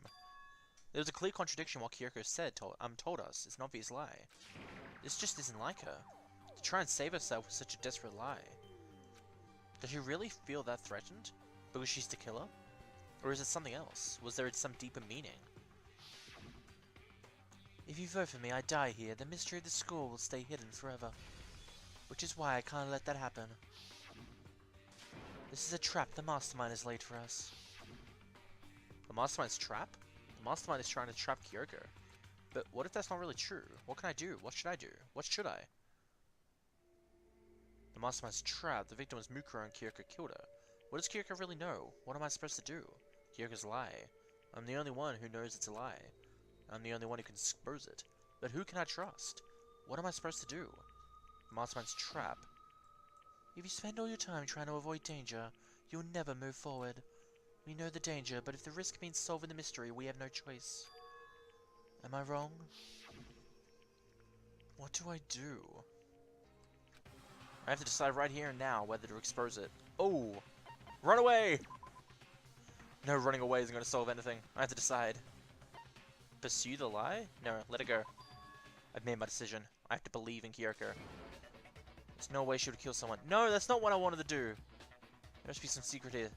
There's a clear contradiction what Kyoko said, told us. It's an obvious lie. This just isn't like her. To try and save herself with such a desperate lie. Does she really feel that threatened? Because she's the killer? Or is it something else? Was there some deeper meaning? If you vote for me, I die here. The mystery of the school will stay hidden forever. Which is why I can't let that happen. This is a trap the mastermind has laid for us. The mastermind's trap? The mastermind is trying to trap Kyoko. But what if that's not really true? What can I do? What should I do? What should I? The mastermind's trapped. The victim was Mukuro and Kyoko killed her. What does Kyoko really know? What am I supposed to do? Kyoko's lie. I'm the only one who knows it's a lie. I'm the only one who can expose it. But who can I trust? What am I supposed to do? The mastermind's trap. If you spend all your time trying to avoid danger, you'll never move forward. We know the danger, but if the risk means solving the mystery, we have no choice. Am I wrong? What do I do? I have to decide right here and now whether to expose it. Oh! Run away! No, running away isn't going to solve anything. I have to decide. Pursue the lie? No, let it go. I've made my decision. I have to believe in Kyoko. There's no way she would kill someone. No, that's not what I wanted to do. There must be some secret here.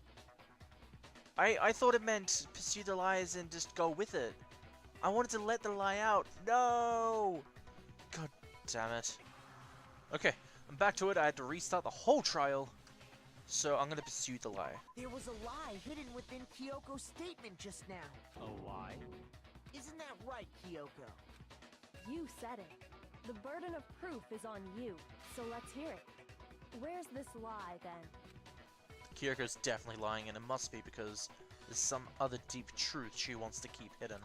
I thought it meant pursue the lies and just go with it. I wanted to let the lie out. No! God damn it. Okay, I'm back to it. I had to restart the whole trial. So I'm gonna pursue the lie. There was a lie hidden within Kyoko's statement just now. A lie? Isn't that right, Kyoko? You said it. The burden of proof is on you, so let's hear it. Where's this lie, then? Kyoko's definitely lying, and it must be because there's some other deep truth she wants to keep hidden.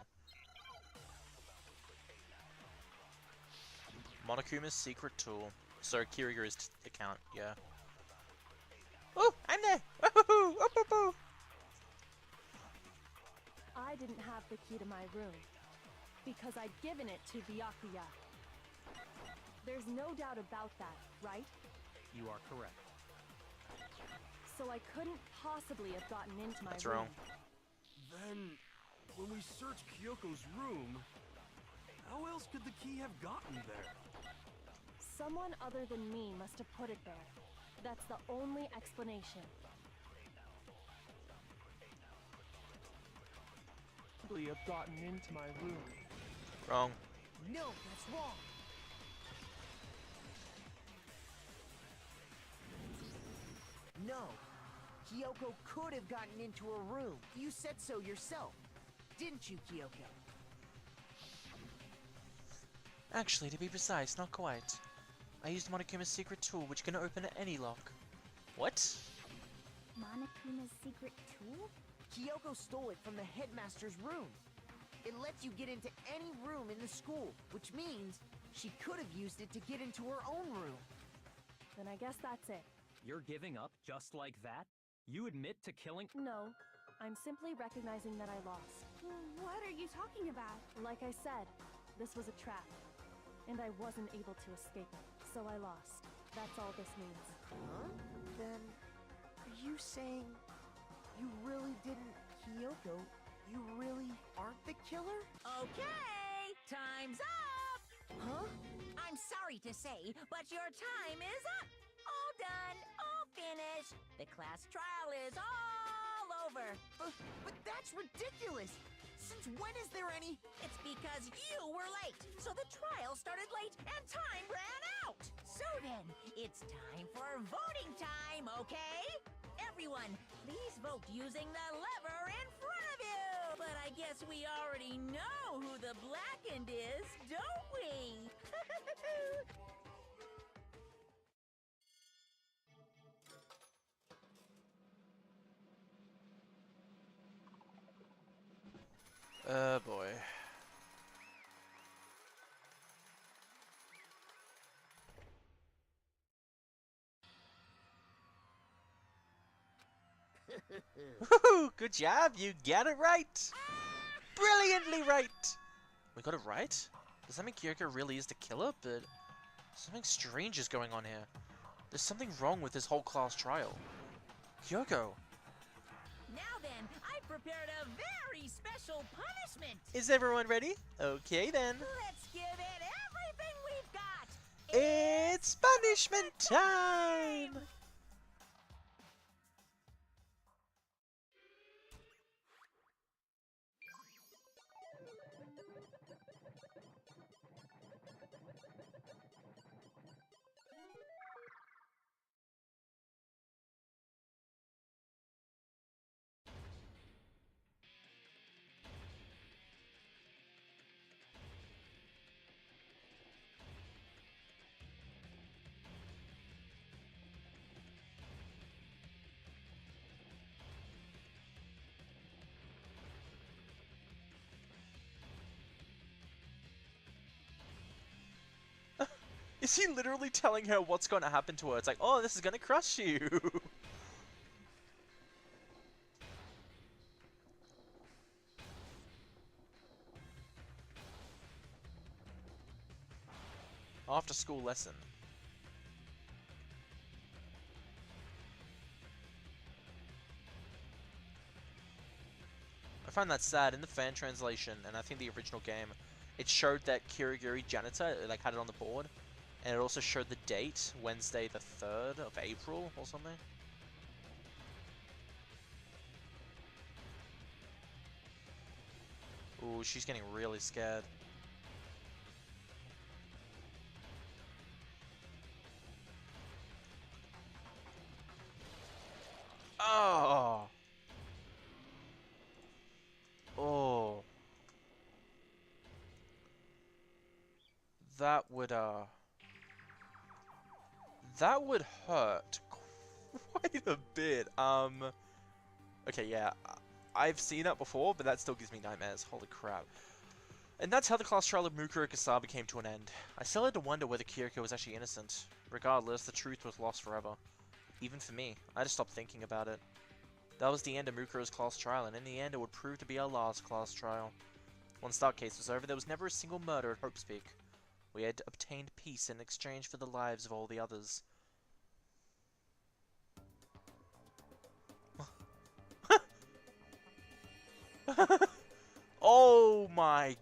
Monokuma's secret tool. So Kiriga's account, yeah. Oh, I'm there! Oh, oh, oh, oh. I didn't have the key to my room, because I'd given it to Byakuya. There's no doubt about that, right? You are correct. So I couldn't possibly have gotten into my That's room. wrong. Then, when we searched Kyoko's room, how else could the key have gotten there? Someone other than me must have put it there. That's the only explanation. Probably have gotten into my room. Wrong. No, that's wrong. No. Kyoko could have gotten into her room. You said so yourself. Didn't you, Kyoko? Actually, to be precise, not quite. I used Monokuma's secret tool, which can open any lock. What? Monokuma's secret tool? Kyoko stole it from the headmaster's room. It lets you get into any room in the school, which means she could have used it to get into her own room. Then I guess that's it. You're giving up just like that? You admit to killing— No, I'm simply recognizing that I lost. What are you talking about? Like I said, this was a trap, and I wasn't able to escape it, so I lost. That's all this means. Huh? Then, are you saying you really didn't, Kyoko? You really aren't the killer? Okay, time's up! Huh? I'm sorry to say, but your time is up! All done, all finished. The class trial is all over. But that's ridiculous! Since when is there any— It's because you were late, so the trial started late and time ran out. So then, it's time for voting time, okay? Everyone, please vote using the lever in front of you. But I guess we already know who the blackened is, don't we? Boy. Woohoo! Good job, you got it right! Brilliantly right! We got it right? Does that mean Kyoko really is the killer? But something strange is going on here. There's something wrong with this whole class trial. Kyoko! Now then, I prepared a very special punishment. Is everyone ready? Okay then. Let's give it everything we've got. It's punishment time! Is he literally telling her what's going to happen to her? It's like, oh, this is going to crush you. After school lesson. I find that sad. In the fan translation, and I think the original game, it showed that Kirigiri janitor, like, had it on the board. And it also showed the date, Wednesday the 3rd of April or something. Ooh, she's getting really scared. Oh. Oh. That would hurt quite a bit. Okay, yeah. I've seen that before, but that still gives me nightmares. Holy crap. And that's how the class trial of Mukuro Kasaba came to an end. I still had to wonder whether Kyoko was actually innocent. Regardless, the truth was lost forever. Even for me, I just stopped thinking about it. That was the end of Mukuro's class trial, and in the end it would prove to be our last class trial. Once that case was over, there was never a single murder at Hope's Peak. We had obtained peace in exchange for the lives of all the others. Oh my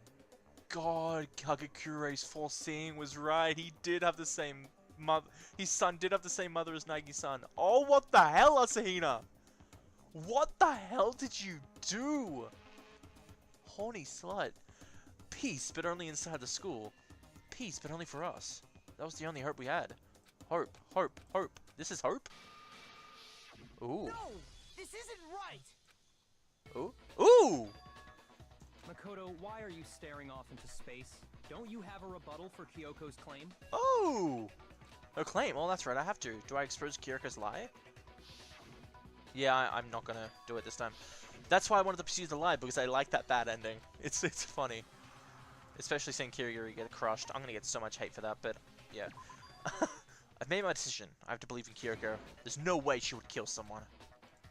god, Kagakure's foreseeing was right. He did have the same mother. His son did have the same mother as Nagi-san. Oh, what the hell, Asahina? What the hell did you do? Horny slut. Peace, but only inside the school. Peace, but only for us. That was the only hope we had. Hope, hope, hope. This is hope? Ooh. No, this isn't right. Ooh. Ooh! Makoto, why are you staring off into space? Don't you have a rebuttal for Kyoko's claim? Oh! Her claim? Oh, that's right, I have to. Do I expose Kyoko's lie? Yeah, I'm not gonna do it this time. That's why I wanted to pursue the lie, because I like that bad ending. It's funny. Especially seeing Kirigiri get crushed. I'm gonna get so much hate for that, but yeah. I've made my decision. I have to believe in Kyoko. There's no way she would kill someone.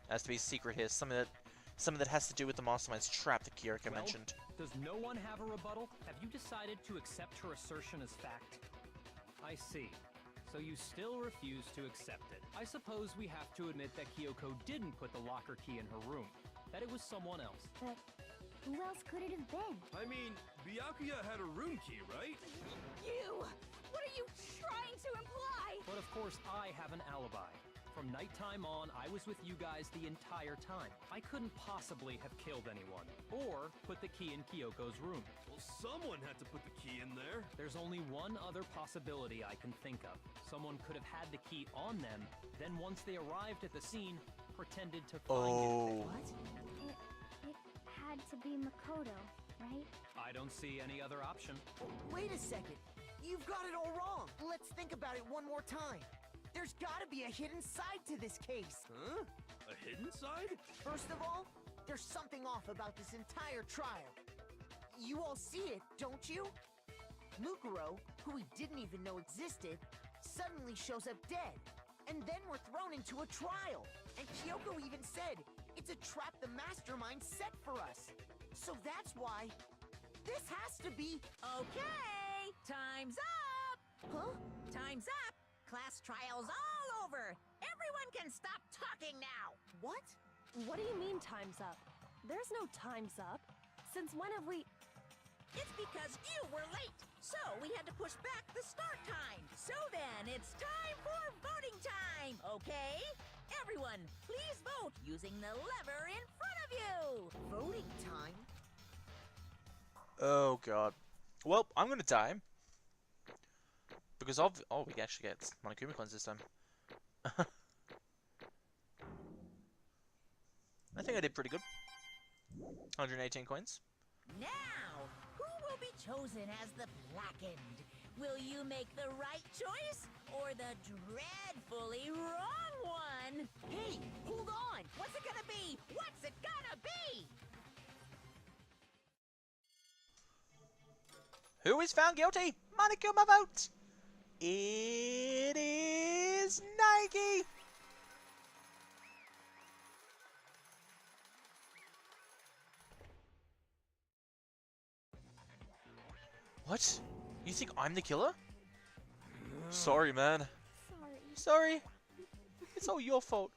There has to be a secret here. Something that has to do with the mastermind's trap that Kyoko mentioned. Does no one have a rebuttal? Have you decided to accept her assertion as fact? I see. So you still refuse to accept it. I suppose we have to admit that Kyoko didn't put the locker key in her room. That it was someone else. But who else could it have been? I mean, Byakuya had a room key, right? You! What are you trying to imply? But of course I have an alibi. From nighttime on, I was with you guys the entire time. I couldn't possibly have killed anyone, or put the key in Kyoko's room. Well, someone had to put the key in there. There's only one other possibility I can think of. Someone could have had the key on them, then once they arrived at the scene, pretended to find it. What? It had to be Makoto, right? I don't see any other option. Wait a second. You've got it all wrong. Let's think about it one more time. There's gotta be a hidden side to this case. Huh? A hidden side? First of all, there's something off about this entire trial. You all see it, don't you? Mukuro, who we didn't even know existed, suddenly shows up dead. And then we're thrown into a trial. And Kyoko even said, it's a trap the mastermind set for us. So that's why this has to be... Okay, time's up! Huh? Time's up! Class trial's all over! Everyone can stop talking now! What? What do you mean time's up? There's no time's up. Since when have we... It's because you were late, so we had to push back the start time. So then, it's time for voting time, okay? Everyone, please vote using the lever in front of you! Voting time? Oh god. Well, I'm gonna die. Because of... Oh, we actually get Monokuma coins this time. I think I did pretty good. 118 coins. Now, who will be chosen as the blackened? Will you make the right choice or the dreadfully wrong one? Hey, hold on! What's it gonna be? What's it gonna be? Who is found guilty? Monokuma vote! It is Nike! What? You think I'm the killer? Sorry, man. Sorry. It's all your fault.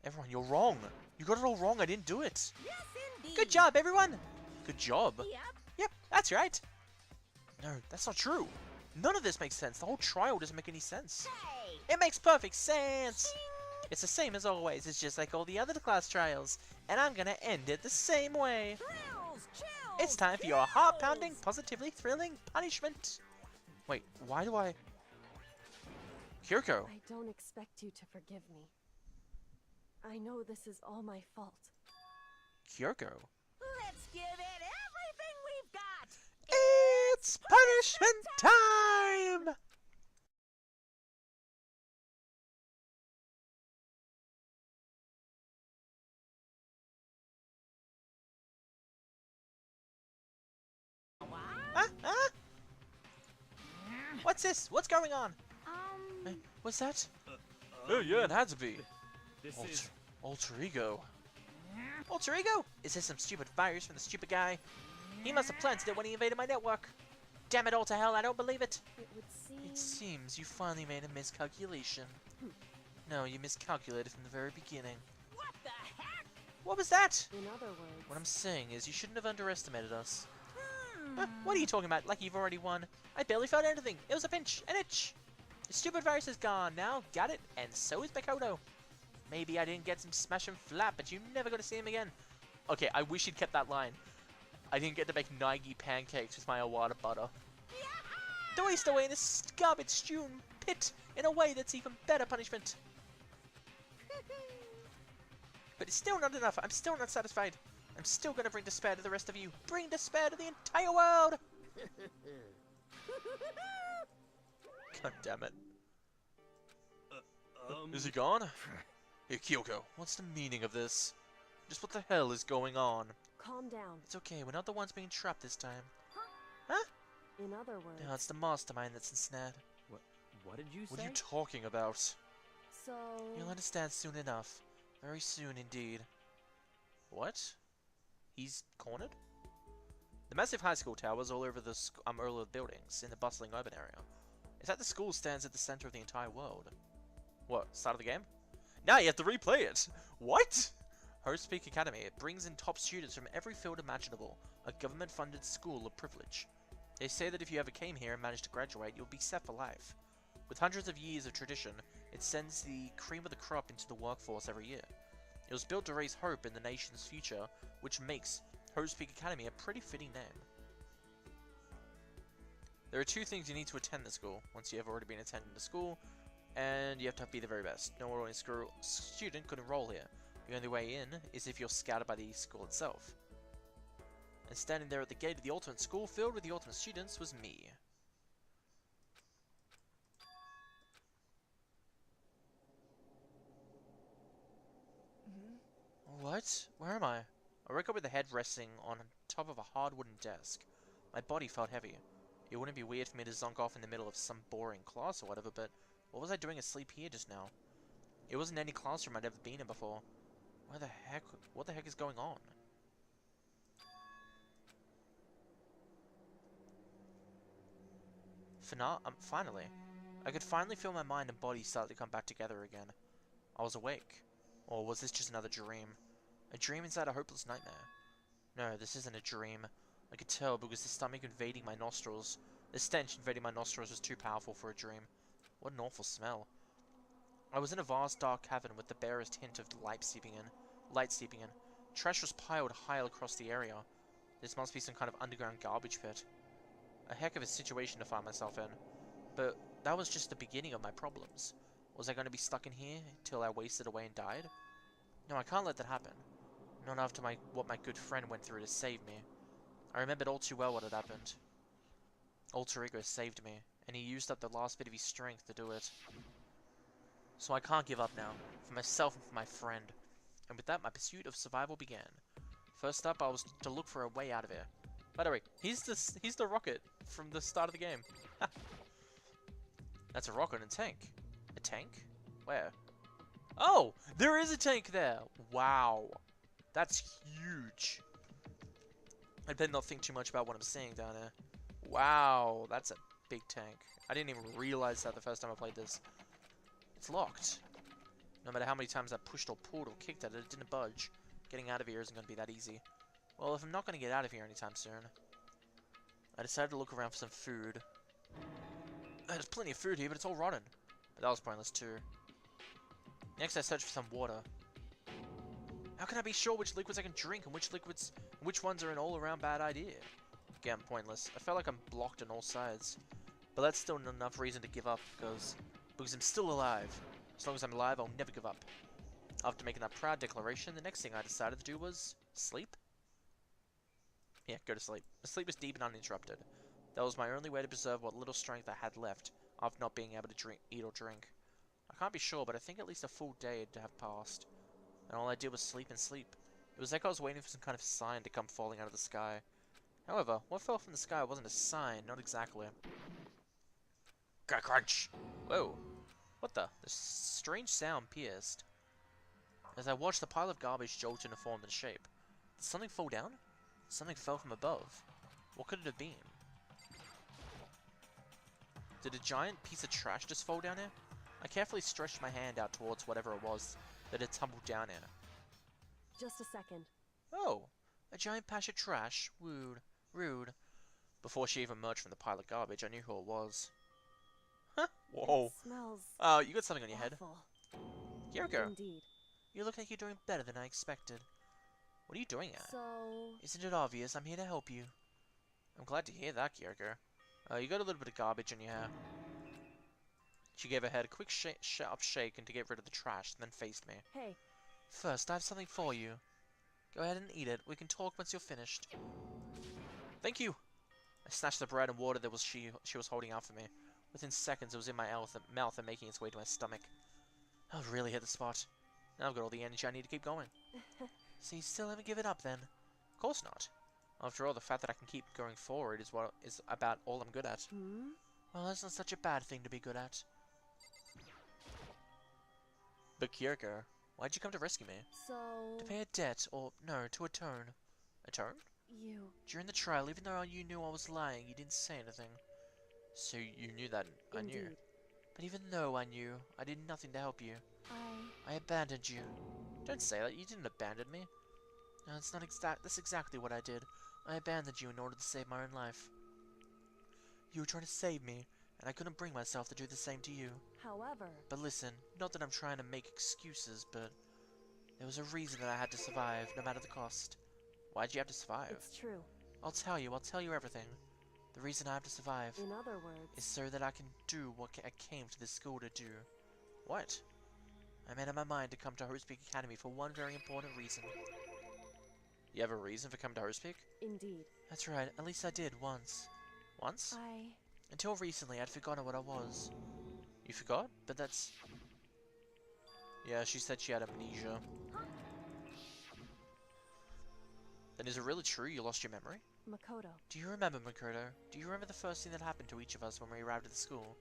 Everyone, you're wrong. You got it all wrong. I didn't do it. Yes, indeed. Good job, everyone. Good job. Yep. Yep, that's right. No, that's not true. None of this makes sense. The whole trial doesn't make any sense. Hey. It makes perfect sense. It's the same as always. It's just like all the other class trials. And I'm gonna end it the same way. Thrills It's time for your heart-pounding, positively thrilling punishment. Wait, why do I... Kyoko. I don't expect you to forgive me. I know this is all my fault. Kyoko. Let's give it everything we've got! It's punishment time! Huh? What's this? What's going on? What's that? Oh yeah, it had to be. This is... Alter Ego. Alter Ego? Is this some stupid virus from the stupid guy? He must have planted it when he invaded my network. Damn it all to hell, I don't believe it. It would seem... It seems you finally made a miscalculation. No, you miscalculated from the very beginning. What the heck? What was that? In other words... What I'm saying is you shouldn't have underestimated us. Huh? What are you talking about? Like you've already won? I barely felt anything. It was a pinch, an itch. The stupid virus is gone now. Got it? And so is Makoto. Maybe I didn't get some smash and flap, but you never got to see him again. Okay, I wish he'd kept that line. I didn't get to make Nagi pancakes with my Awada butter. To waste away in this garbage-strewn pit in a way that's even better punishment. But it's still not enough. I'm still not satisfied. I'm still gonna bring despair to the rest of you. Bring despair to the entire world! God damn it. Is he gone? Hey, Kyoko, what's the meaning of this? Just what the hell is going on? Calm down. It's okay, we're not the ones being trapped this time. Huh? In other words... No, it's the mastermind that's ensnared. What did you say? What are you talking about? So... You'll understand soon enough. Very soon indeed. What? He's cornered? The massive high school towers all over the buildings in the bustling urban area. Is that the school stands at the center of the entire world? What, start of the game? Now you have to replay it! What? Host Peak Academy. It brings in top students from every field imaginable. A government-funded school of privilege. They say that if you ever came here and managed to graduate, you'll be set for life. With hundreds of years of tradition, it sends the cream of the crop into the workforce every year. It was built to raise hope in the nation's future, which makes Host Peak Academy a pretty fitting name. There are two things you need to attend the school, once you have already been attending the school, and you have to be the very best. No ordinary student could enroll here. The only way in is if you're scouted by the school itself. And standing there at the gate of the ultimate school filled with the ultimate students was me. What? Where am I? I woke up with the head resting on top of a hard wooden desk. My body felt heavy. It wouldn't be weird for me to zonk off in the middle of some boring class or whatever, but what was I doing asleep here just now? It wasn't any classroom I'd ever been in before. What the heck is going on? Finally. I could finally feel my mind and body start to come back together again. I was awake. Or was this just another dream? A dream inside a hopeless nightmare? No, this isn't a dream. I could tell because the stomach invading my nostrils. The stench invading my nostrils was too powerful for a dream. What an awful smell. I was in a vast dark cavern with the barest hint of light seeping in. Trash was piled high across the area. This must be some kind of underground garbage pit. A heck of a situation to find myself in. But that was just the beginning of my problems. Was I going to be stuck in here till I wasted away and died? No, I can't let that happen. Not after what my good friend went through to save me. I remembered all too well what had happened. Alter Ego saved me, and he used up the last bit of his strength to do it. So I can't give up now, for myself and for my friend. And with that, my pursuit of survival began. First up, I was to look for a way out of here. By the way, he's the rocket from the start of the game. That's a rocket and a tank. A tank? Where? Oh! There is a tank there! Wow. That's huge. I better not think too much about what I'm seeing down there. Wow, that's a big tank. I didn't even realize that the first time I played this. It's locked. No matter how many times I pushed or pulled or kicked at it, it didn't budge. Getting out of here isn't going to be that easy. Well, if I'm not going to get out of here anytime soon, I decided to look around for some food. There's plenty of food here, but it's all rotten. But that was pointless too. Next, I searched for some water. How can I be sure which liquids I can drink and which ones are an all-around bad idea? Again, pointless. I felt like I'm blocked on all sides. But that's still not enough reason to give up, because I'm still alive. As long as I'm alive, I'll never give up. After making that proud declaration, the next thing I decided to do was sleep. Yeah, go to sleep. The sleep was deep and uninterrupted. That was my only way to preserve what little strength I had left after not being able to eat or drink. I can't be sure, but I think at least a full day had to have passed. And all I did was sleep and sleep. It was like I was waiting for some kind of sign to come falling out of the sky. However, what fell from the sky wasn't a sign, not exactly. Crunch! Whoa. What the? The strange sound pierced. As I watched the pile of garbage jolt into form and shape. Did something fall down? Something fell from above. What could it have been? Did a giant piece of trash just fall down here? I carefully stretched my hand out towards whatever it was that had tumbled down here. Just a second. Oh, a giant patch of trash. Rude. Before she even emerged from the pile of garbage, I knew who it was. Huh? Whoa. It smells Oh, you got something on your head. awful. Kyoko, Indeed. you look like you're doing better than I expected. What are you doing at? So... Isn't it obvious? I'm here to help you. I'm glad to hear that, Kyoko. You got a little bit of garbage in your hair. She gave her head a quick sharp shake and to get rid of the trash, and then faced me. Hey. First, I have something for you. Go ahead and eat it. We can talk once you're finished. Thank you! I snatched the bread and water that she was holding out for me. Within seconds, it was in my mouth and making its way to my stomach. I've really hit the spot. Now I've got all the energy I need to keep going. So you still haven't given up, then? Of course not. After all, the fact that I can keep going forward is about all I'm good at. Hmm? Well, that's not such a bad thing to be good at. But Kyoko, why'd you come to rescue me? So... To pay a debt, or no, to atone. Atone? You... During the trial, even though you knew I was lying, you didn't say anything. So you knew that I knew. Indeed. But even though I knew, I did nothing to help you. I abandoned you. Don't say that, you didn't abandon me. No, that's exactly what I did. I abandoned you in order to save my own life. You were trying to save me, and I couldn't bring myself to do the same to you. However... But listen, not that I'm trying to make excuses, but there was a reason that I had to survive, no matter the cost. Why'd you have to survive? It's true. I'll tell you everything. The reason I have to survive In other words... is so that I can do what I came to this school to do. What? I made up my mind to come to Hostpeak Academy for one very important reason. You have a reason for coming to Hostpeak? Indeed. That's right, at least I did once. Once? Until recently, I'd forgotten what I was. You forgot? But that's... Yeah, she said she had amnesia. Then is it really true you lost your memory? Makoto. Do you remember, Makoto? Do you remember the first thing that happened to each of us when we arrived at the school?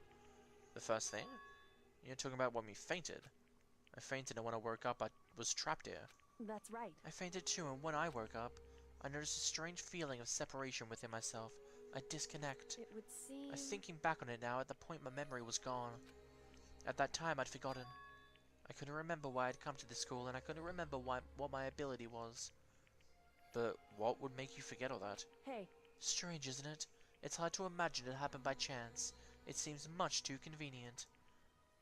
The first thing? You're talking about when we fainted. I fainted, and when I woke up, I was trapped here. That's right. I fainted too, and when I woke up, I noticed a strange feeling of separation within myself. A disconnect. It would seem... Thinking back on it now, at the point my memory was gone. At that time, I'd forgotten. I couldn't remember why I'd come to this school, and I couldn't remember what my ability was. But what would make you forget all that? Hey. Strange, isn't it? It's hard to imagine it happened by chance. It seems much too convenient.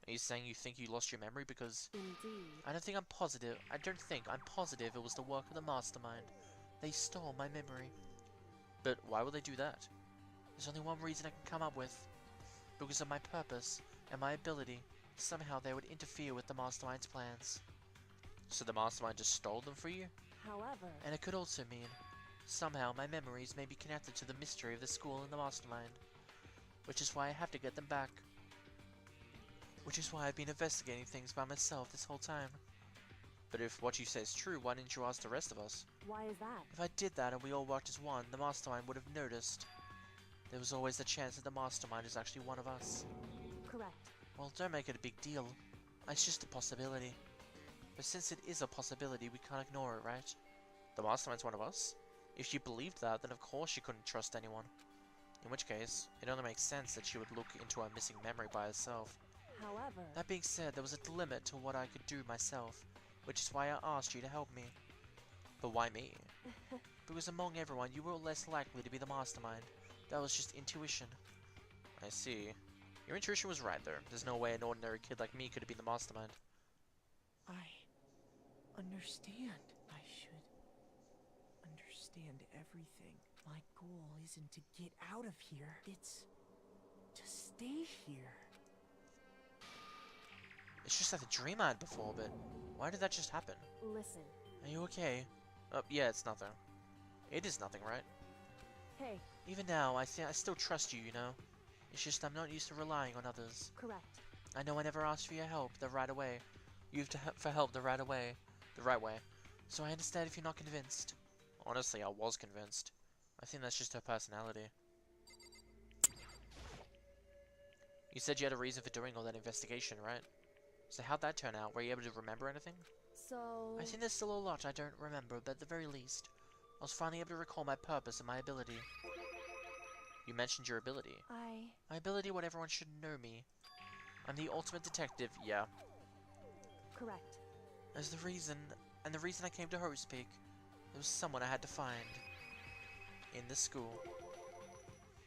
Are you saying you think you lost your memory because... Indeed. I don't think I'm positive. I'm positive it was the work of the mastermind. They stole my memory. But why would they do that? There's only one reason I can come up with. Because of my purpose and my ability. Somehow they would interfere with the mastermind's plans. So the mastermind just stole them for you? However... And it could also mean, somehow my memories may be connected to the mystery of the school and the mastermind. Which is why I have to get them back. Which is why I've been investigating things by myself this whole time. But if what you say is true, why didn't you ask the rest of us? Why is that? If I did that and we all worked as one, the mastermind would have noticed. There was always the chance that the mastermind is actually one of us. Correct. Well, don't make it a big deal. It's just a possibility. But since it is a possibility, we can't ignore it, right? The mastermind's one of us? If she believed that, then of course she couldn't trust anyone. In which case, it only makes sense that she would look into our missing memory by herself. However... That being said, there was a limit to what I could do myself, which is why I asked you to help me. But why me? Because among everyone, you were less likely to be the mastermind. That was just intuition. I see. Your intuition was right there. There's no way an ordinary kid like me could have been the mastermind. I understand. understand everything. My goal isn't to get out of here. It's to stay here. It's just like the dream I had before, but why did that just happen? Listen. Are you okay? Oh, yeah, it's nothing. It is nothing, right? Hey. Even now, I still trust you, you know? It's just I'm not used to relying on others. Correct. I know I never asked for your help the right away. You have to for help the right way. So I understand if you're not convinced. Honestly, I was convinced. I think that's just her personality. You said you had a reason for doing all that investigation, right? So how'd that turn out? Were you able to remember anything? So... I think there's still a lot I don't remember, but at the very least, I was finally able to recall my purpose and my ability. You mentioned your ability. My ability, what everyone should know me. I'm the ultimate detective, yeah. Correct. As the reason I came to Hope's Peak, there was someone I had to find. In the school.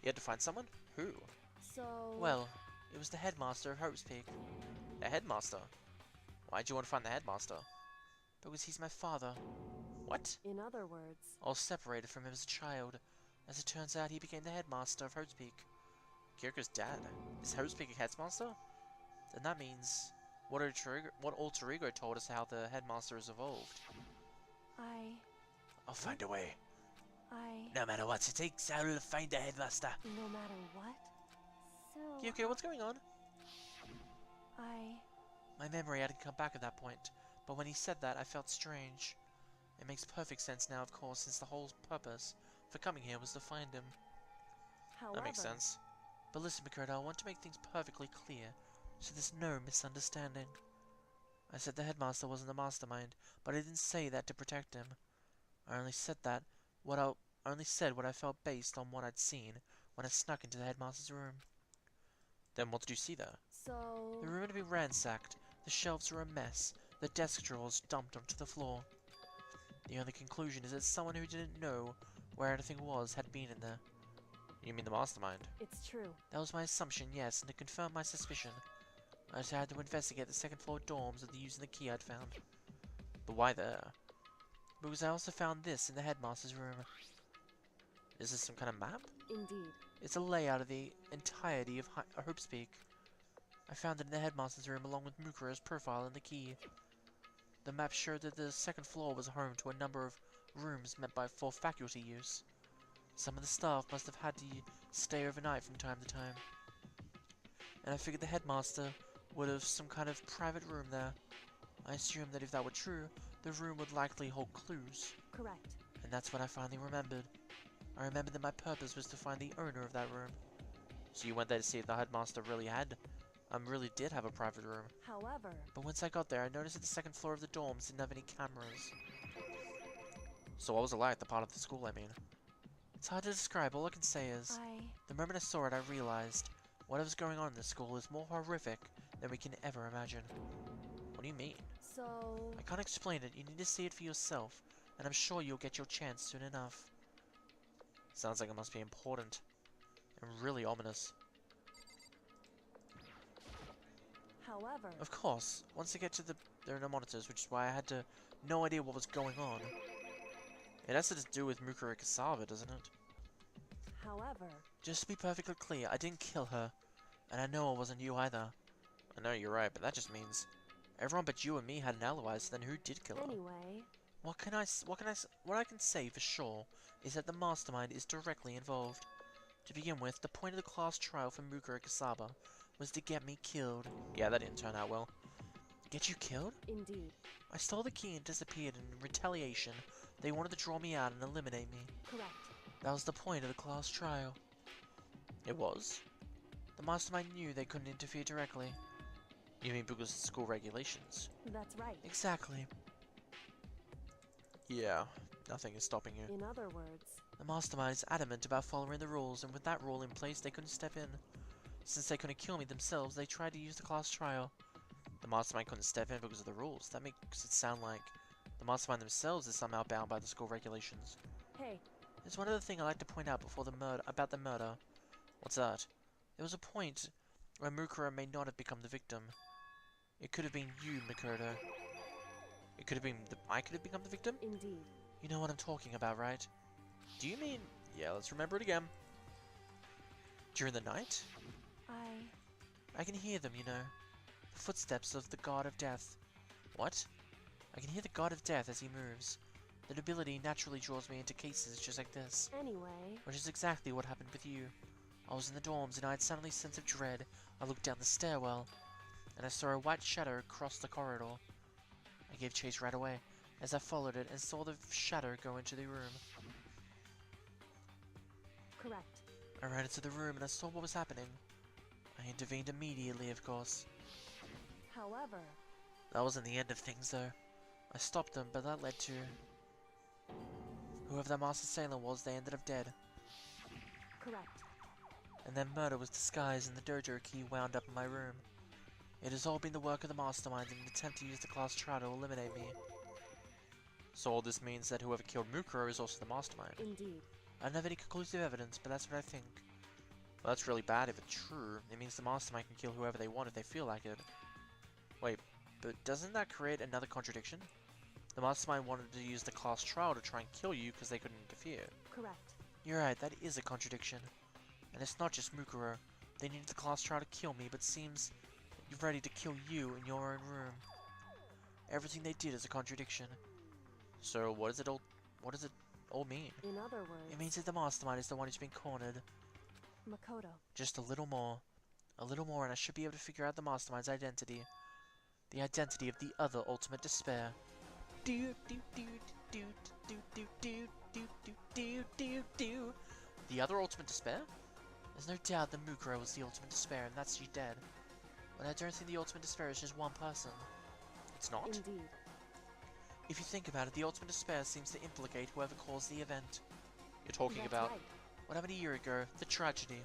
You had to find someone? Who? So... Well, it was the headmaster of Hope's Peak. The headmaster? Why'd you want to find the headmaster? Because he's my father. What? In other words... I was separated from him as a child. As it turns out, he became the headmaster of Hope's Peak. Kiriko's dad? Is Hope's Peak a headmaster? Then that means... What alter ego told us how the headmaster has evolved? I'll find a way. No matter what it takes, I'll find the headmaster. No matter what? So... Kyoko, what's going on? My memory hadn't come back at that point, but when he said that, I felt strange. It makes perfect sense now, of course, since the whole purpose for coming here was to find him. However... That makes sense. But listen, Makoto, I want to make things perfectly clear, so there's no misunderstanding. I said the headmaster wasn't the mastermind, but I didn't say that to protect him. I only said what I felt based on what I'd seen when I snuck into the headmaster's room. Then what did you see there? So... The room had been ransacked, the shelves were a mess, the desk drawers dumped onto the floor. The only conclusion is that someone who didn't know where anything was had been in there. You mean the mastermind? It's true. That was my assumption, yes, and to confirm my suspicion, I just had to investigate the second floor dorms with using the key I'd found. But why there? Because I also found this in the headmaster's room. Is this some kind of map? Indeed. It's a layout of the entirety of Hope's Peak. I found it in the headmaster's room along with Mukura's profile and the key. The map showed that the second floor was home to a number of rooms meant for faculty use. Some of the staff must have had to stay overnight from time to time. And I figured the headmaster would have some kind of private room there. I assumed that if that were true, the room would likely hold clues. Correct. And that's when I finally remembered. I remembered that my purpose was to find the owner of that room. So you went there to see if the headmaster really did have a private room. However... But once I got there, I noticed that the second floor of the dorms didn't have any cameras. So what was it like, the part of the school, I mean? It's hard to describe, all I can say is... The moment I saw it, I realized what was going on in this school is more horrific than we can ever imagine. What do you mean? So... I can't explain it, you need to see it for yourself, and I'm sure you'll get your chance soon enough. Sounds like it must be important. And really ominous. However... Of course, once I get to there are no monitors, which is why I had no idea what was going on. It has to do with Mukura Kasava, doesn't it? However... Just to be perfectly clear, I didn't kill her. And I know it wasn't you either. I know you're right, but that just means everyone but you and me had an alibi, so then who did kill her? Anyway... What I can say for sure is that the mastermind is directly involved. To begin with, the point of the class trial for Mukura Kasaba was to get me killed. Yeah, that didn't turn out well. Get you killed? Indeed. I stole the key and disappeared, and in retaliation, they wanted to draw me out and eliminate me. Correct. That was the point of the class trial. It was? The mastermind knew they couldn't interfere directly. You mean because of school regulations? That's right. Exactly. Yeah, nothing is stopping you. In other words... The mastermind is adamant about following the rules, and with that rule in place, they couldn't step in. Since they couldn't kill me themselves, they tried to use the class trial. The mastermind couldn't step in because of the rules. That makes it sound like the mastermind themselves is somehow bound by the school regulations. Hey. There's one other thing I'd like to point out about the murder. What's that? There was a point where Mukura may not have become the victim. It could have been you, Makoto. It could have been I could have become the victim? Indeed. You know what I'm talking about, right? Do you mean... Yeah, let's remember it again. During the night? I can hear them, you know. The footsteps of the God of Death. What? I can hear the God of Death as he moves. The nobility naturally draws me into cases just like this. Anyway... Which is exactly what happened with you. I was in the dorms and I had suddenly a sense of dread. I looked down the stairwell, and I saw a white shadow cross the corridor. I gave chase right away, as I followed it and saw the shadow go into the room. Correct. I ran into the room and I saw what was happening. I intervened immediately, of course. However... That wasn't the end of things, though. I stopped them, but that led to... Whoever that master sailor was, they ended up dead. Correct. And their murder was disguised and the dojo key wound up in my room. It has all been the work of the mastermind in an attempt to use the class trial to eliminate me. So all this means that whoever killed Mukuro is also the mastermind. Indeed. I don't have any conclusive evidence, but that's what I think. Well, that's really bad if it's true. It means the mastermind can kill whoever they want if they feel like it. Wait, but doesn't that create another contradiction? The mastermind wanted to use the class trial to try and kill you because they couldn't interfere. Correct. You're right, that is a contradiction. And it's not just Mukuro. They needed the class trial to kill me, but seems you're ready to kill you in your own room. Everything they did is a contradiction. So what does it all mean? In other words... It means that the mastermind is the one who's been cornered. Makoto. Just a little more. A little more and I should be able to figure out the mastermind's identity. The identity of the other ultimate despair. The other ultimate despair? There's no doubt that Mukuro was the ultimate despair and that's she dead. But I don't think the ultimate despair is just one person. It's not? Indeed. If you think about it, the ultimate despair seems to implicate whoever caused the event. You're talking about right. What happened a year ago? The tragedy.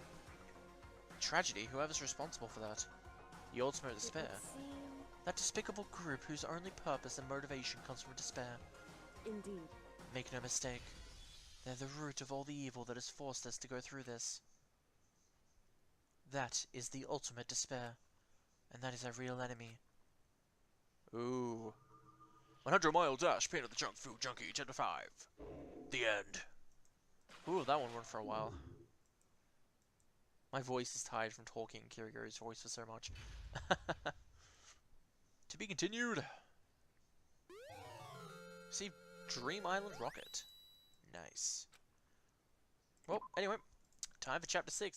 Tragedy? Whoever's responsible for that? The ultimate despair? That despicable group whose only purpose and motivation comes from despair. Indeed. Make no mistake. They're the root of all the evil that has forced us to go through this. That is the ultimate despair. And that is our real enemy. Ooh. 100-mile dash, pain of the junk food junkie, chapter 5. The end. Ooh, that one went for a while. My voice is tired from talking Kirigori's voice for so much. To be continued. See, Dream Island Rocket. Nice. Well, anyway, time for chapter 6.